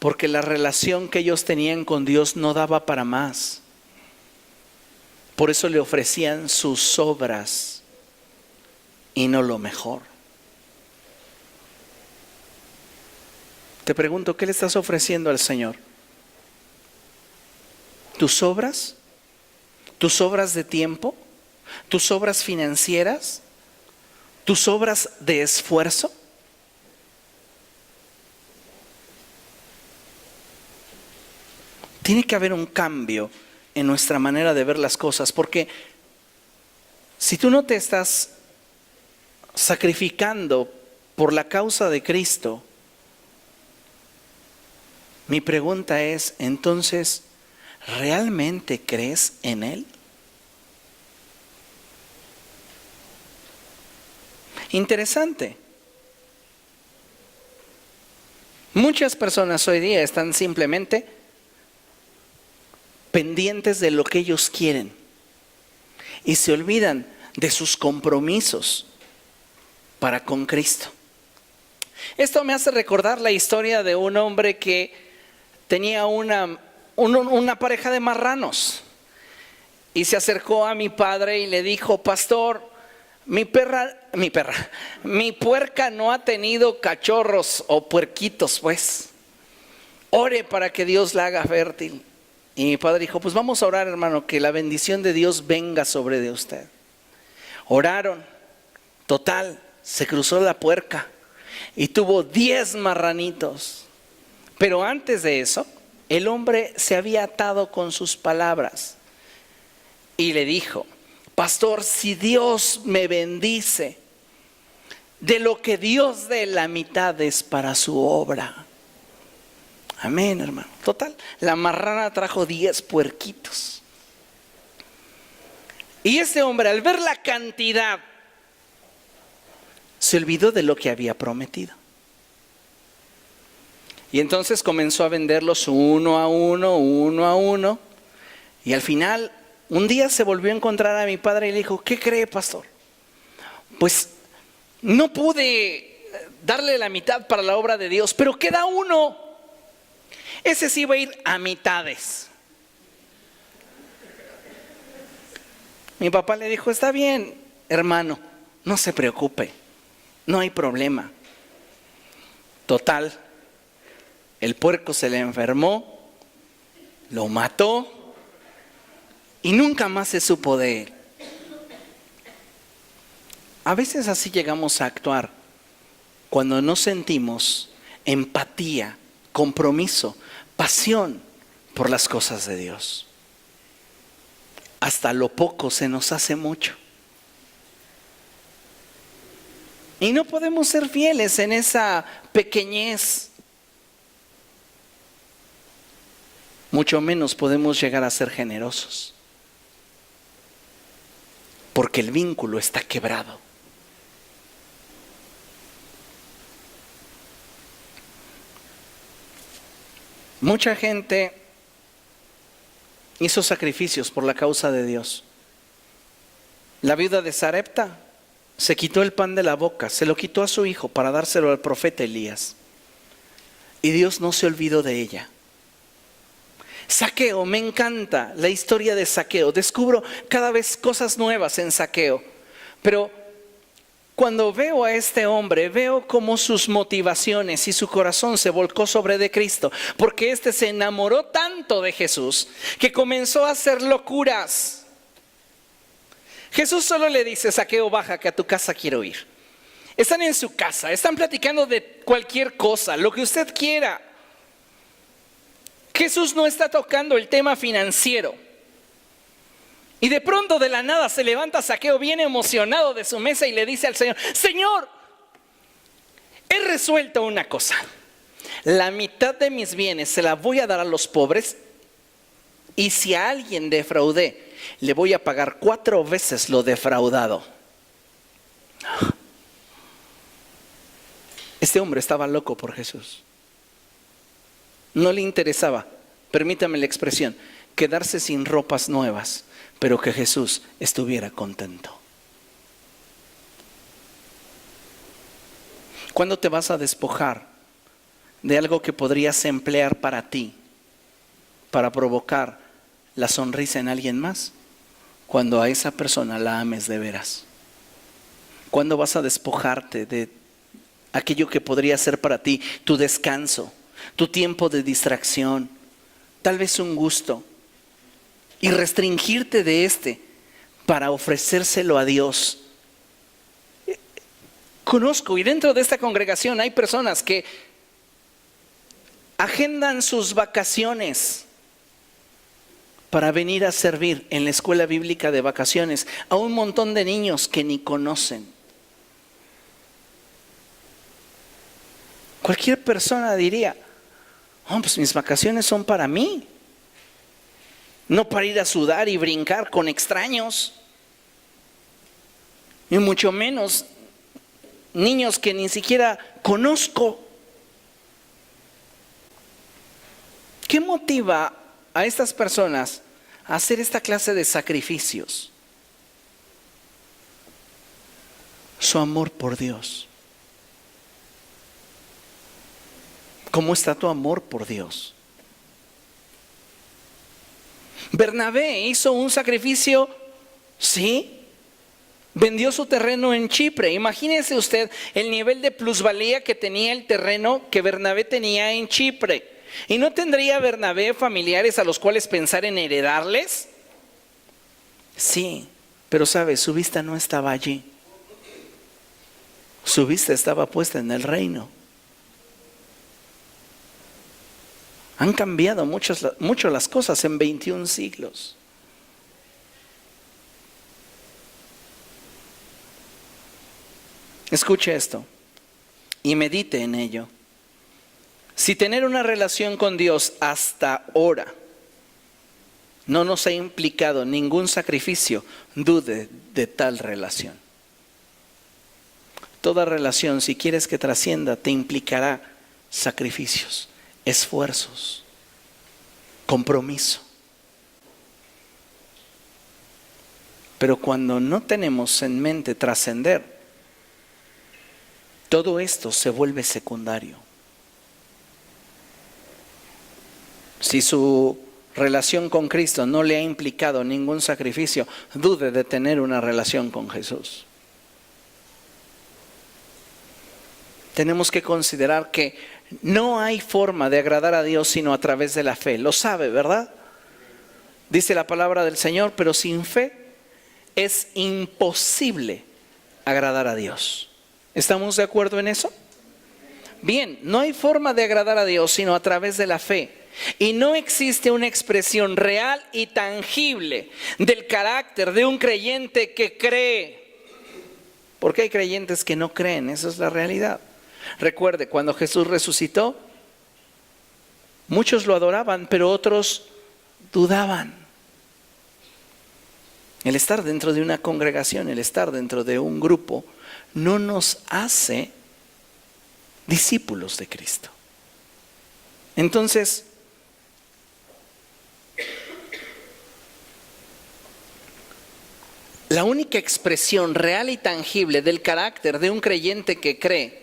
Porque la relación que ellos tenían con Dios no daba para más. Por eso le ofrecían sus obras y no lo mejor. Te pregunto, ¿qué le estás ofreciendo al Señor? ¿Tus obras? ¿Tus obras de tiempo? ¿Tus obras financieras? ¿Tus obras de esfuerzo? Tiene que haber un cambio en nuestra manera de ver las cosas, porque si tú no te estás sacrificando por la causa de Cristo, mi pregunta es, entonces, ¿realmente crees en Él? Interesante. Muchas personas hoy día están simplemente pendientes de lo que ellos quieren y se olvidan de sus compromisos para con Cristo. Esto me hace recordar la historia de un hombre que tenía una pareja de marranos y se acercó a mi padre y le dijo: pastor, mi puerca no ha tenido cachorros o puerquitos, pues ore para que Dios la haga fértil. Y mi padre dijo: pues vamos a orar, hermano, que la bendición de Dios venga sobre de usted. Oraron. Total, se cruzó la puerca y tuvo 10 marranitos. Pero antes de eso, el hombre se había atado con sus palabras y le dijo: pastor, si Dios me bendice, de lo que Dios dé, la mitad es para su obra. Amén, hermano. Total, la marrana trajo 10 puerquitos. Y ese hombre, al ver la cantidad, se olvidó de lo que había prometido. Y entonces comenzó a venderlos uno a uno. Y al final, un día se volvió a encontrar a mi padre y le dijo: ¿qué cree, pastor? Pues no pude darle la mitad para la obra de Dios, pero queda uno. Ese sí va a ir a mitades. Mi papá le dijo: está bien, hermano, no se preocupe, no hay problema. Total, el puerco se le enfermó, lo mató y nunca más se supo de él. A veces así llegamos a actuar cuando no sentimos empatía, compromiso, pasión por las cosas de Dios. Hasta lo poco se nos hace mucho. Y no podemos ser fieles en esa pequeñez. Mucho menos podemos llegar a ser generosos. Porque el vínculo está quebrado. Mucha gente hizo sacrificios por la causa de Dios. La viuda de Sarepta se quitó el pan de la boca, se lo quitó a su hijo para dárselo al profeta Elías. Y Dios no se olvidó de ella. Zaqueo, me encanta la historia de Zaqueo. Descubro cada vez cosas nuevas en Zaqueo. Pero Cuando veo a este hombre, veo cómo sus motivaciones y su corazón se volcó sobre de Cristo, porque este se enamoró tanto de Jesús que comenzó a hacer locuras. Jesús solo le dice: Zaqueo, baja, que a tu casa quiero ir. Están en su casa, están platicando de cualquier cosa, lo que usted quiera. Jesús no está tocando el tema financiero. Y de pronto, de la nada, se levanta Zaqueo bien emocionado de su mesa y le dice al Señor: Señor, he resuelto una cosa. La mitad de mis bienes se la voy a dar a los pobres, y si a alguien defraudé, le voy a pagar 4 veces lo defraudado. Este hombre estaba loco por Jesús. No le interesaba, permítame la expresión, quedarse sin ropas nuevas, pero que Jesús estuviera contento. ¿Cuándo te vas a despojar de algo que podrías emplear para ti, para provocar la sonrisa en alguien más? Cuando a esa persona la ames de veras. ¿Cuándo vas a despojarte de aquello que podría ser para ti tu descanso, tu tiempo de distracción, tal vez un gusto, y restringirte de para ofrecérselo a Dios? Conozco, y dentro de esta congregación hay personas que agendan sus vacaciones para venir a servir en la escuela bíblica de vacaciones a un montón de niños que ni conocen. Cualquier persona diría: oh, pues mis vacaciones son para mí, no para ir a sudar y brincar con extraños, y mucho menos niños que ni siquiera conozco. ¿Qué motiva a estas personas a hacer esta clase de sacrificios? Su amor por Dios. ¿Cómo está tu amor por Dios? Bernabé hizo un sacrificio, sí. Vendió su terreno en Chipre. Imagínese usted el nivel de plusvalía que tenía el terreno que Bernabé tenía en Chipre. ¿Y no tendría Bernabé familiares a los cuales pensar en heredarles? Sí, pero sabe, su vista no estaba allí. Su vista estaba puesta en el reino. Han cambiado mucho las cosas en 21 siglos. Escuche esto y medite en ello. Si tener una relación con Dios hasta ahora no nos ha implicado ningún sacrificio, dude de tal relación. Toda relación, si quieres que trascienda, te implicará sacrificios, esfuerzos, compromiso. Pero cuando no tenemos en mente trascender, todo esto se vuelve secundario. Si su relación con Cristo no le ha implicado ningún sacrificio, dude de tener una relación con Jesús. Tenemos que considerar que no hay forma de agradar a Dios sino a través de la fe. Lo sabe, ¿verdad? Dice la palabra del Señor: pero sin fe es imposible agradar a Dios. ¿Estamos de acuerdo en eso? Bien, no hay forma de agradar a Dios sino a través de la fe. Y no existe una expresión real y tangible del carácter de un creyente que cree. Porque hay creyentes que no creen, esa es la realidad. Recuerde, cuando Jesús resucitó, muchos lo adoraban, pero otros dudaban. El estar dentro de una congregación, el estar dentro de un grupo, no nos hace discípulos de Cristo. Entonces, la única expresión real y tangible del carácter de un creyente que cree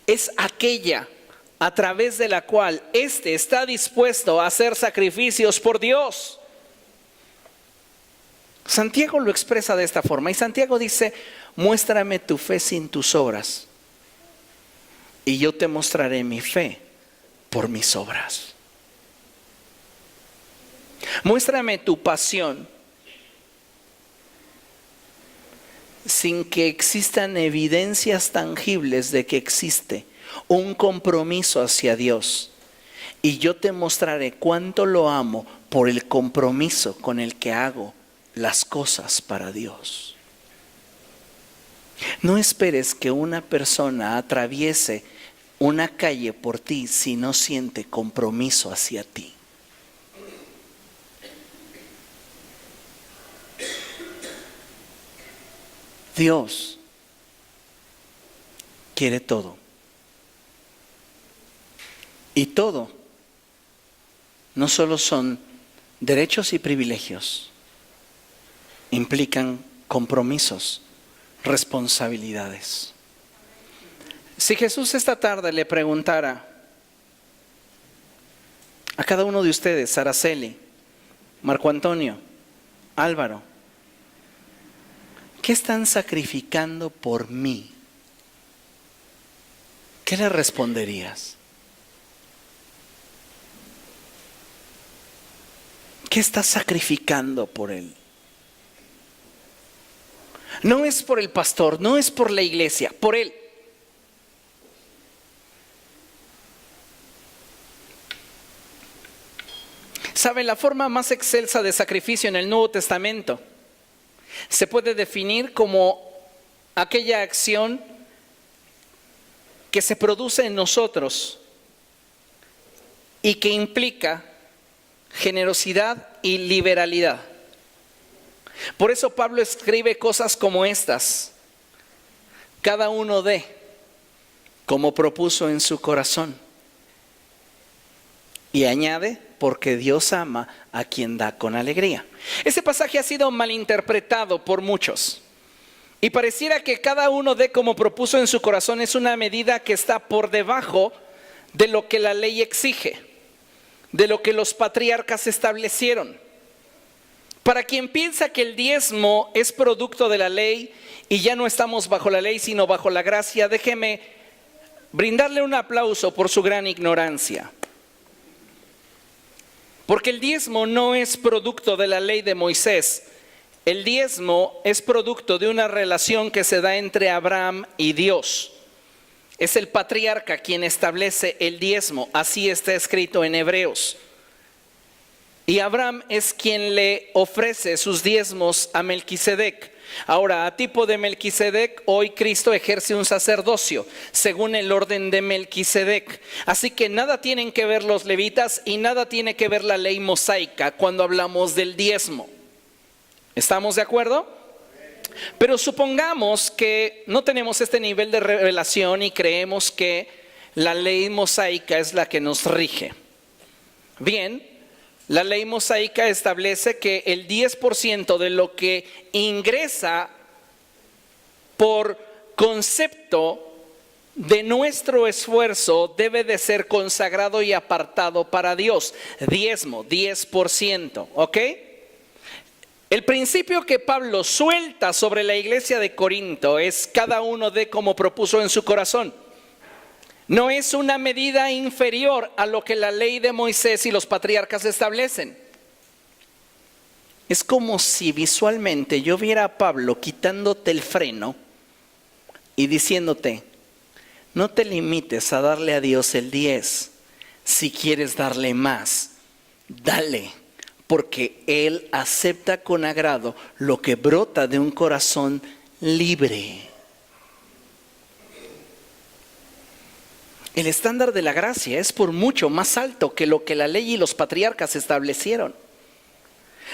es aquella a través de la cual éste está dispuesto a hacer sacrificios por Dios. Santiago lo expresa de esta forma, y Santiago dice: muéstrame tu fe sin tus obras, y yo te mostraré mi fe por mis obras. Muéstrame tu pasión sin que existan evidencias tangibles de que existe un compromiso hacia Dios. Y yo te mostraré cuánto lo amo por el compromiso con el que hago las cosas para Dios. No esperes que una persona atraviese una calle por ti si no siente compromiso hacia ti. Dios quiere todo. Y todo no solo son derechos y privilegios, implican compromisos, responsabilidades. Si Jesús esta tarde le preguntara a cada uno de ustedes, Araceli, Marco Antonio, Álvaro, ¿qué están sacrificando por mí? ¿Qué le responderías? ¿Qué estás sacrificando por él? No es por el pastor, no es por la iglesia, por él. ¿Sabe? La forma más excelsa de sacrificio en el Nuevo Testamento se puede definir como aquella acción que se produce en nosotros y que implica generosidad y liberalidad. Por eso Pablo escribe cosas como estas: cada uno dé como propuso en su corazón. Y añade, porque Dios ama a quien da con alegría. Ese pasaje ha sido malinterpretado por muchos. Y pareciera que cada uno dé como propuso en su corazón es una medida que está por debajo de lo que la ley exige, de lo que los patriarcas establecieron. Para quien piensa que el diezmo es producto de la ley y ya no estamos bajo la ley sino bajo la gracia, déjeme brindarle un aplauso por su gran ignorancia. Porque el diezmo no es producto de la ley de Moisés. El diezmo es producto de una relación que se da entre Abraham y Dios. Es el patriarca quien establece el diezmo. Así está escrito en Hebreos. Y Abraham es quien le ofrece sus diezmos a Melquisedec. Ahora, a tipo de Melquisedec, hoy Cristo ejerce un sacerdocio según el orden de Melquisedec. Así que nada tienen que ver los levitas y nada tiene que ver la ley mosaica cuando hablamos del diezmo. ¿Estamos de acuerdo? Pero supongamos que no tenemos este nivel de revelación y creemos que la ley mosaica es la que nos rige. Bien. La ley mosaica establece que el 10% de lo que ingresa por concepto de nuestro esfuerzo debe de ser consagrado y apartado para Dios. Diezmo, 10%, ¿ok? El principio que Pablo suelta sobre la iglesia de Corinto es: cada uno dé como propuso en su corazón. No es una medida inferior a lo que la ley de Moisés y los patriarcas establecen. Es como si visualmente yo viera a Pablo quitándote el freno y diciéndote: no te limites a darle a Dios el 10. Si quieres darle más, dale, porque Él acepta con agrado lo que brota de un corazón libre. El estándar de la gracia es por mucho más alto que lo que la ley y los patriarcas establecieron.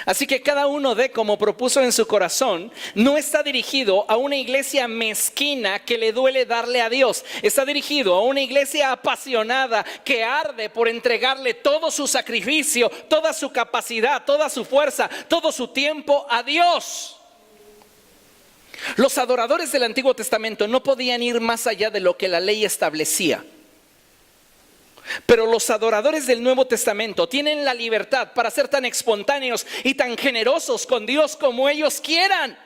Así que cada uno dé como propuso en su corazón no está dirigido a una iglesia mezquina que le duele darle a Dios. Está dirigido a una iglesia apasionada que arde por entregarle todo su sacrificio, toda su capacidad, toda su fuerza, todo su tiempo a Dios. Los adoradores del Antiguo Testamento no podían ir más allá de lo que la ley establecía. Pero los adoradores del Nuevo Testamento tienen la libertad para ser tan espontáneos y tan generosos con Dios como ellos quieran.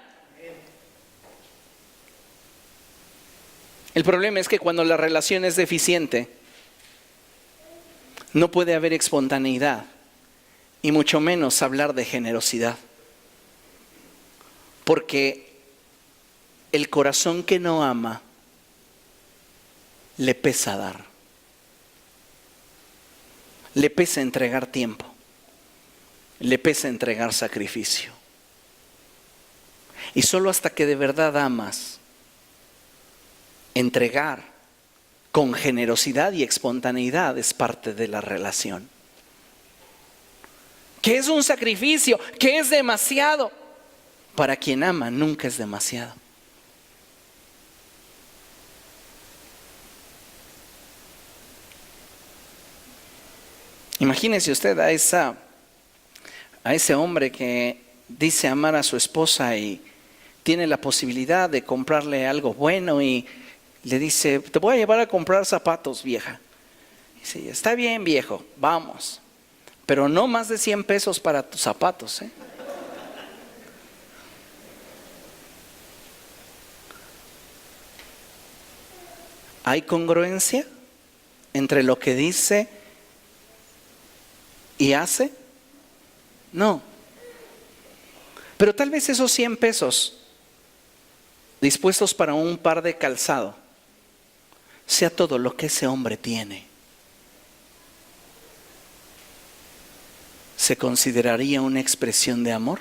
El problema es que cuando la relación es deficiente, no puede haber espontaneidad y mucho menos hablar de generosidad. Porque el corazón que no ama le pesa dar. Le pesa entregar tiempo. Le pesa entregar sacrificio. Y solo hasta que de verdad amas, entregar con generosidad y espontaneidad es parte de la relación. ¿Qué es un sacrificio? ¿Qué es demasiado? Para quien ama nunca es demasiado. Imagínese usted a ese hombre que dice amar a su esposa y tiene la posibilidad de comprarle algo bueno y le dice, te voy a llevar a comprar zapatos, vieja. Y dice, está bien, viejo, vamos. Pero no más de 100 pesos para tus zapatos, ¿eh? ¿Hay congruencia entre lo que dice y hace? No. Pero tal vez esos 100 pesos dispuestos para un par de calzado sea todo lo que ese hombre tiene. ¿Se consideraría una expresión de amor?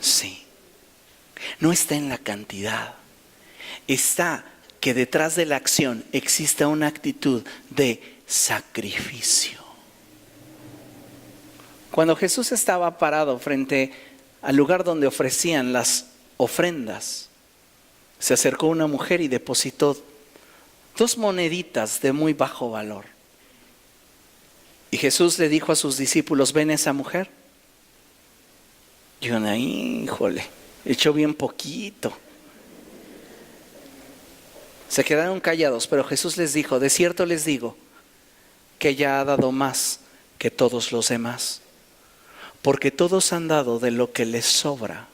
Sí. No está en la cantidad. Está que detrás de la acción exista una actitud de sacrificio. Cuando Jesús estaba parado frente al lugar donde ofrecían las ofrendas, se acercó una mujer y depositó 2 moneditas de muy bajo valor. Y Jesús le dijo a sus discípulos, ¿ven esa mujer? Y yo, híjole, echó bien poquito. Se quedaron callados, pero Jesús les dijo, de cierto les digo, que ella ha dado más que todos los demás. Porque todos han dado de lo que les sobra,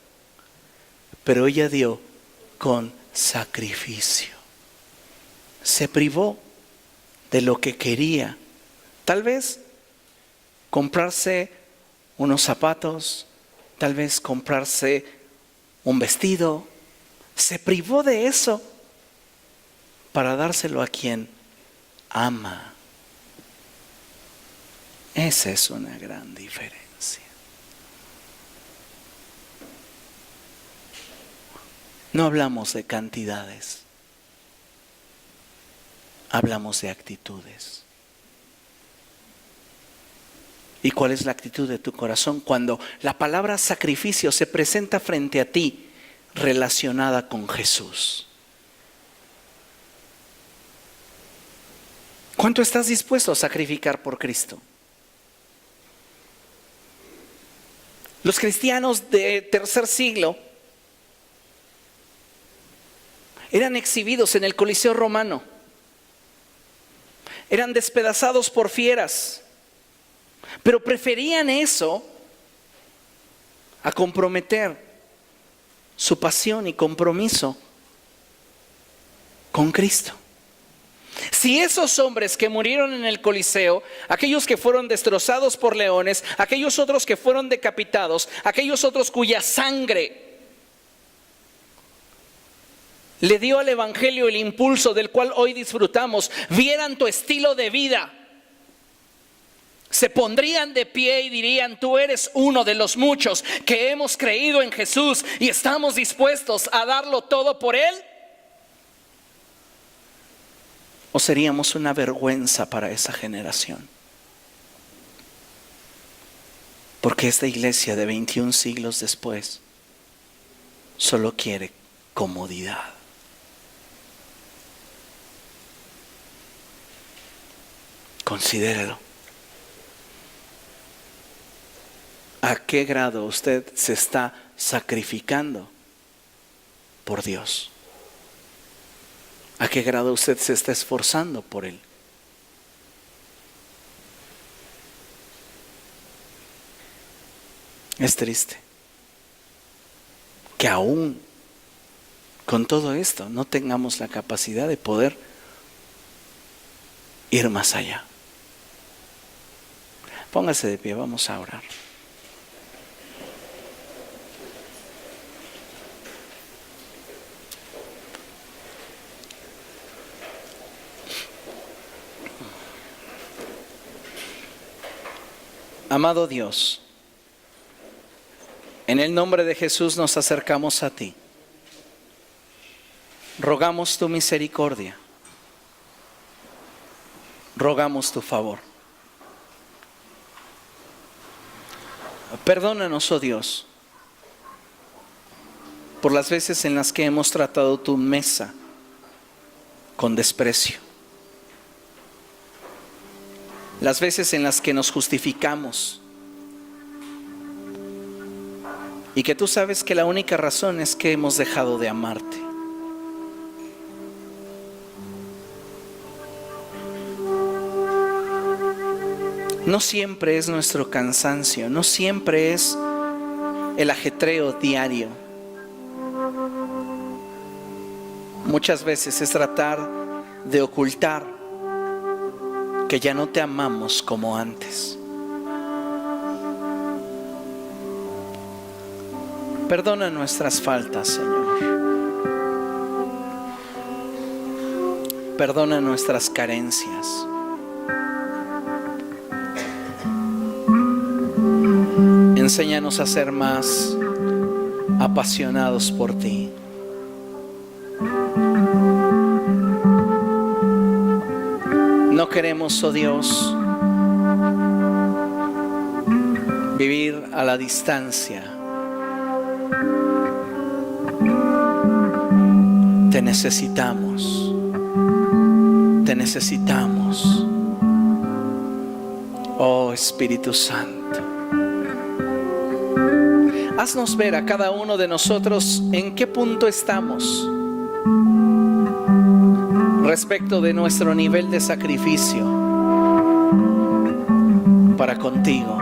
pero ella dio con sacrificio. Se privó de lo que quería. Tal vez comprarse unos zapatos, tal vez comprarse un vestido. Se privó de eso para dárselo a quien ama. Esa es una gran diferencia. No hablamos de cantidades, hablamos de actitudes. ¿Y cuál es la actitud de tu corazón cuando la palabra sacrificio se presenta frente a ti relacionada con Jesús? ¿Cuánto estás dispuesto a sacrificar por Cristo? Los cristianos de tercer siglo eran exhibidos en el Coliseo romano, eran despedazados por fieras, pero preferían eso a comprometer su pasión y compromiso con Cristo. Si esos hombres que murieron en el Coliseo, aquellos que fueron destrozados por leones, aquellos otros que fueron decapitados, aquellos otros cuya sangre le dio al Evangelio el impulso del cual hoy disfrutamos, vieran tu estilo de vida, se pondrían de pie y dirían, tú eres uno de los muchos que hemos creído en Jesús y estamos dispuestos a darlo todo por Él. ¿O seríamos una vergüenza para esa generación? Porque esta iglesia de 21 siglos después solo quiere comodidad. Considérelo. ¿A qué grado usted se está sacrificando por Dios? ¿A qué grado usted se está esforzando por Él? Es triste que aún con todo esto no tengamos la capacidad de poder ir más allá. Póngase de pie, vamos a orar. Amado Dios, en el nombre de Jesús nos acercamos a ti. Rogamos tu misericordia. Rogamos tu favor. Perdónanos, oh Dios, por las veces en las que hemos tratado tu mesa con desprecio. Las veces en las que nos justificamos y que tú sabes que la única razón es que hemos dejado de amarte. No siempre es nuestro cansancio, no siempre es el ajetreo diario. Muchas veces es tratar de ocultar que ya no te amamos como antes. Perdona nuestras faltas, Señor. Perdona nuestras carencias. Enséñanos a ser más apasionados por ti. No queremos, oh Dios, vivir a la distancia. Te necesitamos. Te necesitamos. Oh Espíritu Santo. Haznos ver a cada uno de nosotros en qué punto estamos respecto de nuestro nivel de sacrificio para contigo.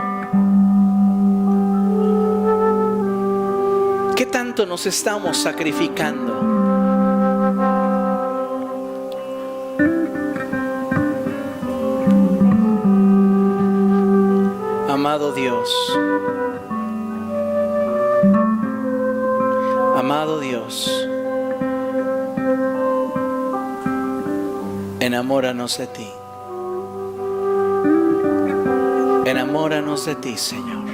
¿Qué tanto nos estamos sacrificando? Amado Dios, amado Dios, enamóranos de ti. Enamóranos de ti, Señor.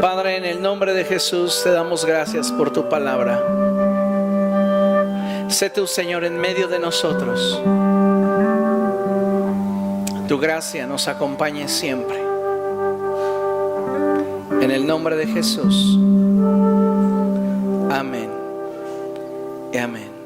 Padre, en el nombre de Jesús te damos gracias por tu palabra. Sé tú, Señor, en medio de nosotros. Tu gracia nos acompañe siempre. En el nombre de Jesús. Amén y amén.